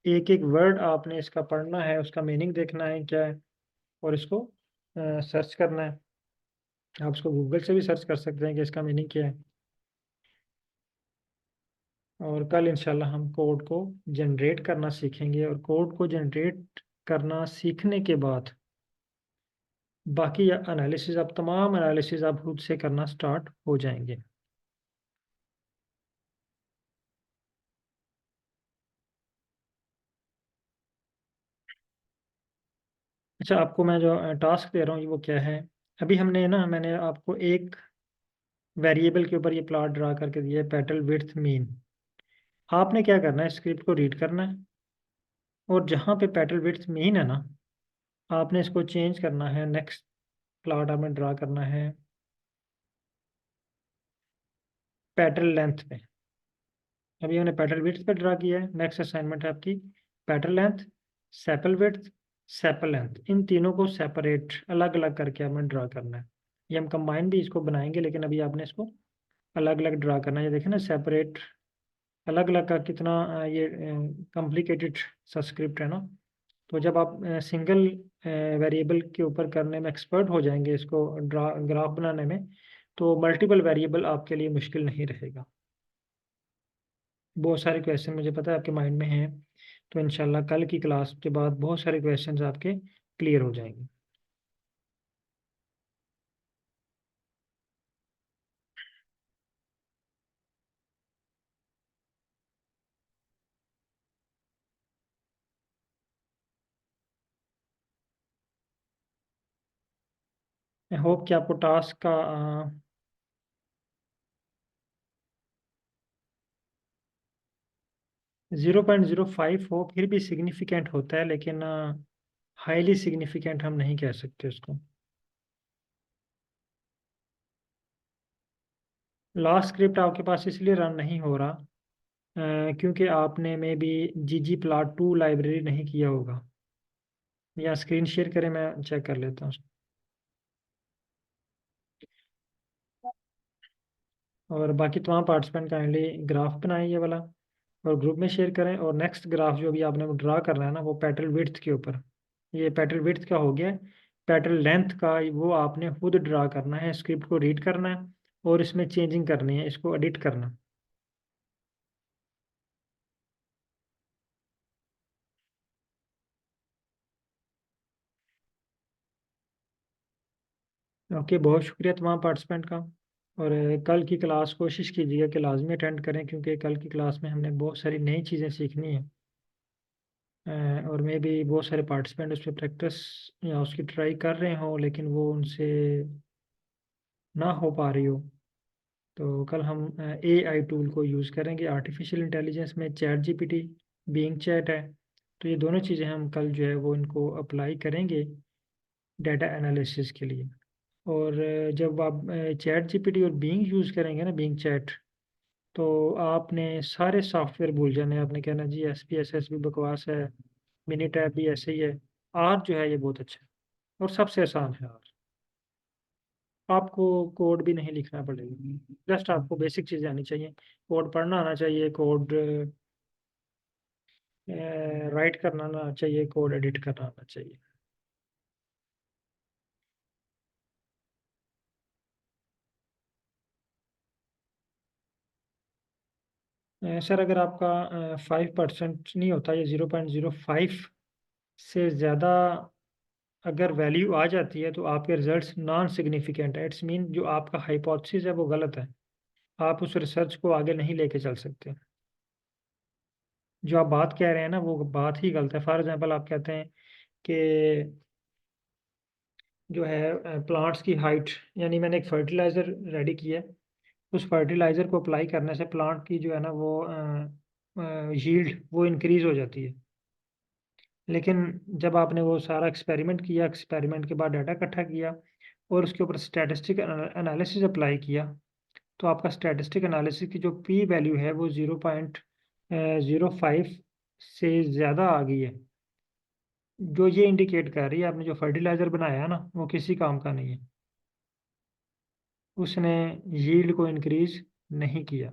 [SPEAKER 1] एक एक वर्ड आपने इसका पढ़ना है, उसका मीनिंग देखना है क्या है, और इसको सर्च करना है। आप उसको गूगल से भी सर्च कर सकते हैं कि इसका मीनिंग क्या है। और कल इंशाल्लाह हम कोड को जनरेट करना सीखेंगे, और कोड को जनरेट करना सीखने के बाद बाकी एनालिसिस, आप तमाम एनालिसिस आप खुद से करना स्टार्ट हो जाएंगे। अच्छा, आपको मैं जो टास्क दे रहा हूँ, ये वो क्या है, अभी हमने ना, मैंने आपको एक वेरिएबल के ऊपर ये प्लॉट ड्रा करके दिया है पेटल विड्थ मीन। आपने क्या करना है, स्क्रिप्ट को रीड करना है, और जहाँ पे पेटल विड्थ मीन है ना, आपने इसको चेंज करना है, नेक्स्ट प्लॉट आपने ड्रा करना है पेटल लेंथ पे। अभी हमने पेटल विड्थ पे ड्रा किया है, नेक्स्ट असाइनमेंट है आपकी petal length, sepal width, sepal length, इन तीनों को सेपरेट अलग अलग करके हमें ड्रा करना है। ये हम कंबाइन भी इसको बनाएंगे, लेकिन अभी आपने इसको अलग अलग ड्रा करना है। ये देखें ना, सेपरेट अलग अलग का कितना ये कॉम्प्लिकेटेड सा स्क्रिप्ट है ना। तो जब आप सिंगल वेरिएबल के ऊपर करने में एक्सपर्ट हो जाएंगे, इसको ड्रा ग्राफ बनाने में, तो मल्टीपल वेरिएबल आपके लिए मुश्किल नहीं रहेगा। बहुत सारे क्वेश्चन मुझे पता है आपके माइंड में हैं, तो इंशाल्लाह कल की क्लास के बाद बहुत सारे क्वेश्चंस आपके क्लियर हो जाएंगे। आई होप कि आपको टास्क का 0.05 हो, फिर भी सिग्निफिकेंट होता है, लेकिन हाईली सिग्निफिकेंट हम नहीं कह सकते उसको। लास्ट स्क्रिप्ट आपके पास इसलिए रन नहीं हो रहा क्योंकि आपने may be GG plot 2 library नहीं किया होगा। या स्क्रीन शेयर करें, मैं चेक कर लेता हूँ। और बाकी तमाम पार्टिसिपेंट काइंडली ग्राफ बनाएं ये वाला, और ग्रुप में शेयर करें। और नेक्स्ट ग्राफ जो भी आपने ड्रा करना है ना, वो पेटल विड्थ के ऊपर। ये पेटल विड्थ का हो गया। पेटल लेंथ का वो आपने खुद ड्रा करना है, स्क्रिप्ट को रीड करना है और इसमें चेंजिंग करनी है, इसको एडिट करना। ओके, बहुत शुक्रिया तमाम पार्टिसिपेंट का। और कल की क्लास कोशिश कीजिएगा कि लाजमी अटेंड करें, क्योंकि कल की क्लास में हमने बहुत सारी नई चीज़ें सीखनी है। और मे भी बहुत सारे पार्टिसिपेंट उस पर प्रैक्टिस या उसकी ट्राई कर रहे हों, लेकिन वो उनसे ना हो पा रही हो। तो कल हम AI टूल को यूज़ करेंगे आर्टिफिशियल इंटेलिजेंस में। चैट जीपीटी, बीइंग चैट है। तो ये दोनों चीज़ें हम कल जो है वो इनको अप्लाई करेंगे डाटा एनालिसिस के लिए। और जब आप चैट जीपीटी और बीइंग यूज़ करेंगे ना, बीइंग चैट, तो आपने सारे सॉफ्टवेयर भूल जाने हैं। आपने कहना जी SPSS भी बकवास है, मिनी टैब भी ऐसे ही है। आर जो है ये बहुत अच्छा है और सबसे आसान है आर। आपको कोड भी नहीं लिखना पड़ेगा, जस्ट आपको बेसिक चीज़ें आनी चाहिए। कोड पढ़ना आना चाहिए, कोड राइट करना आना चाहिए, कोड एडिट करना आना चाहिए। सर अगर आपका 5% नहीं होता, या 0.05 से ज़्यादा अगर वैल्यू आ जाती है, तो आपके रिजल्ट्स नॉन सिग्निफिकेंट है। इट्स मीन जो आपका हाइपोथेसिस है वो गलत है। आप उस रिसर्च को आगे नहीं लेके चल सकते। जो आप बात कह रहे हैं ना, वो बात ही गलत है। फॉर एग्जांपल आप कहते हैं कि जो है प्लांट्स की हाइट, यानी मैंने एक फर्टिलाइज़र रेडी किया है, उस फर्टिलाइज़र को अप्लाई करने से प्लांट की जो है ना वो यील्ड वो इंक्रीज़ हो जाती है। लेकिन जब आपने वो सारा एक्सपेरिमेंट किया, एक्सपेरिमेंट के बाद डाटा इकट्ठा किया और उसके ऊपर स्टैटिस्टिक एनालिसिस अप्लाई किया, तो आपका स्टैटिस्टिक एनालिसिस की जो पी वैल्यू है वो 0.05 से ज़्यादा आ गई है। जो ये इंडिकेट कर रही है आपने जो फर्टिलाइज़र बनाया है ना, वो किसी काम का नहीं है। उसने यील्ड को इंक्रीज नहीं किया।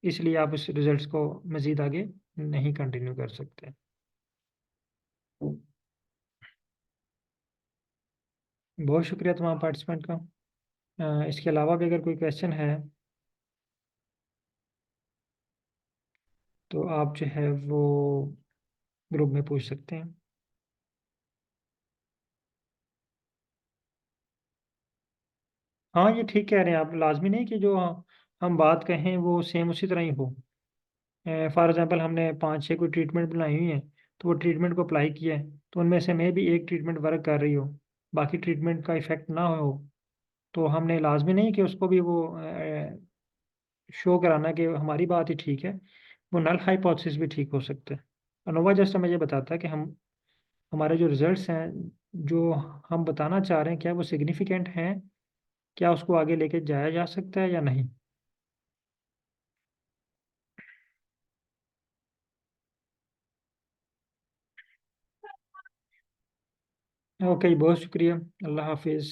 [SPEAKER 1] इसलिए आप इस रिजल्ट्स को मज़ीद आगे नहीं कंटिन्यू कर सकते। बहुत शुक्रिया तमाम पार्टिसिपेंट का। इसके अलावा भी अगर कोई क्वेश्चन है तो आप जो है वो ग्रुप में पूछ सकते हैं। हाँ, ये ठीक कह रहे हैं आप। लाजमी नहीं कि जो हम बात कहें वो सेम उसी तरह ही हो। फॉर एग्जांपल हमने 5-6 कोई ट्रीटमेंट बनाई हुई है, तो वो ट्रीटमेंट को अप्लाई किया है, तो उनमें से मे भी एक ट्रीटमेंट वर्क कर रही हो, बाकी ट्रीटमेंट का इफेक्ट ना हो। तो हमने लाजमी नहीं कि उसको भी वो शो कराना कि हमारी बात ही ठीक है। वो नल हाइपोथेसिस भी ठीक हो सकते हैं। अनोवा जस्ट हमें ये बताता है कि हम हमारे जो रिजल्ट्स हैं, जो हम बताना चाह रहे हैं, क्या वो सिग्निफिकेंट हैं, क्या उसको आगे लेके जाया जा सकता है या नहीं। ओके, बहुत शुक्रिया। अल्लाह हाफिज़।